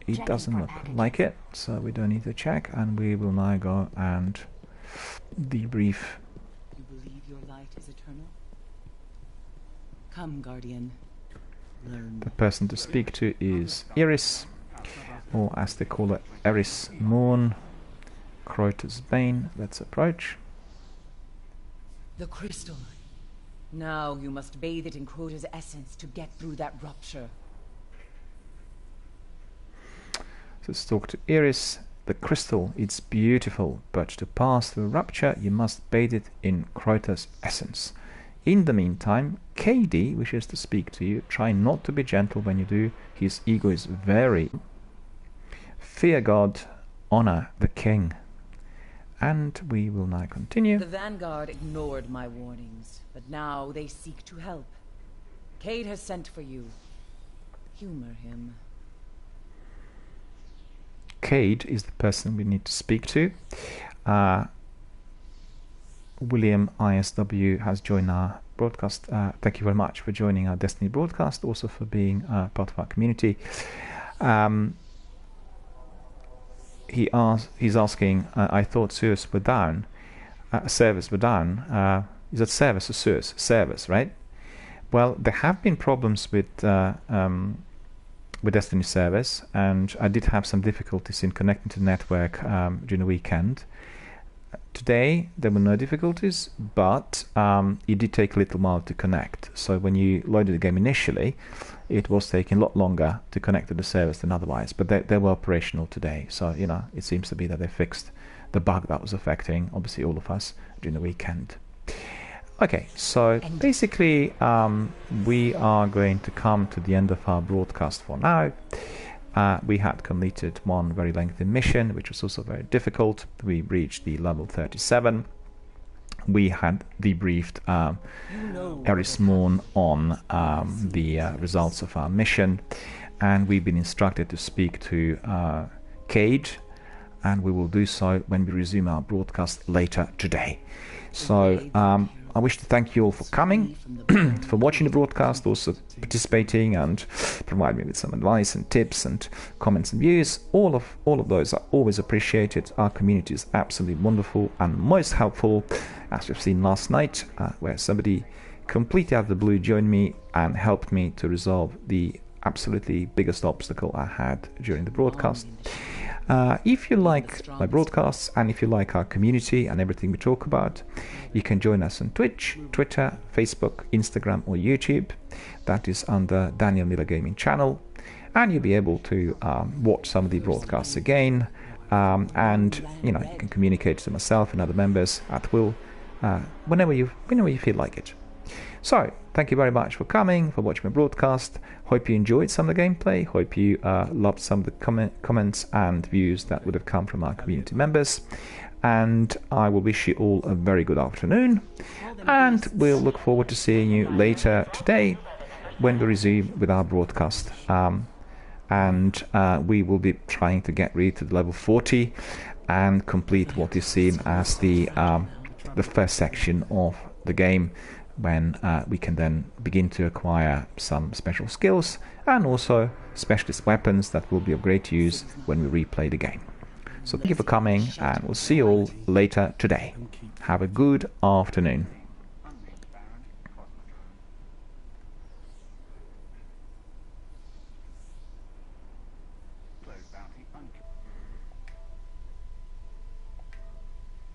[SPEAKER 1] It doesn't look like it, so we don't need to check, and we will now go and debrief.
[SPEAKER 3] You believe your light is eternal? Come, Guardian. Learn.
[SPEAKER 1] The person to speak to is Iris, or as they call it, Eris Moon, Crota's Bane. Let's approach.
[SPEAKER 3] The crystal. Now you must bathe it in Crota's essence to get through that rupture.
[SPEAKER 1] So let's talk to Iris. The crystal, it's beautiful, but to pass through rupture, you must bathe it in Crota's essence. In the meantime, KD wishes to speak to you. Try not to be gentle when you do. His ego is very... Fear God, honor the king. And we will now continue.
[SPEAKER 3] The Vanguard ignored my warnings, but now they seek to help. Cade has sent for you. Humor him.
[SPEAKER 1] Cade is the person we need to speak to. William ISW has joined our broadcast. Thank you very much for joining our Destiny broadcast, also for being part of our community. He's asking, I thought servers were down. Servers were down. Is that service or servers? Servers, right? Well, there have been problems with Destiny servers, and I did have some difficulties in connecting to the network during the weekend. Today there were no difficulties, but it did take a little while to connect. So when you loaded the game initially, it was taking a lot longer to connect to the servers than otherwise. But they were operational today, so you know, it seems to be that they fixed the bug that was affecting obviously all of us during the weekend. Okay, so basically we are going to come to the end of our broadcast for now. We had completed one very lengthy mission, which was also very difficult. We reached the level 37. We had debriefed Eris Moon on the results of our mission, and we've been instructed to speak to Cade, and we will do so when we resume our broadcast later today. So I wish to thank you all for coming, for watching the broadcast, also participating and providing me with some advice and tips and comments and views. All of those are always appreciated. Our community is absolutely wonderful and most helpful, as we've seen last night, where somebody completely out of the blue joined me and helped me to resolve the absolutely biggest obstacle I had during the broadcast. If you like my broadcasts and if you like our community and everything we talk about, you can join us on Twitch, Twitter, Facebook, Instagram or YouTube. That is under DRBMiller Gaming channel, and you'll be able to watch some of the broadcasts again, and you know, you can communicate to myself and other members at will whenever you feel like it. So, thank you very much for coming, for watching my broadcast. Hope you enjoyed some of the gameplay. Hope you loved some of the comments and views that would have come from our community members. And I will wish you all a very good afternoon. And we'll look forward to seeing you later today when we resume with our broadcast. And we will be trying to get rid to the level 40 and complete what is seen as the first section of the game, when we can then begin to acquire some special skills and also specialist weapons that will be of great use when we replay the game. So thank you for coming, and we'll see you all later today. Have a good afternoon.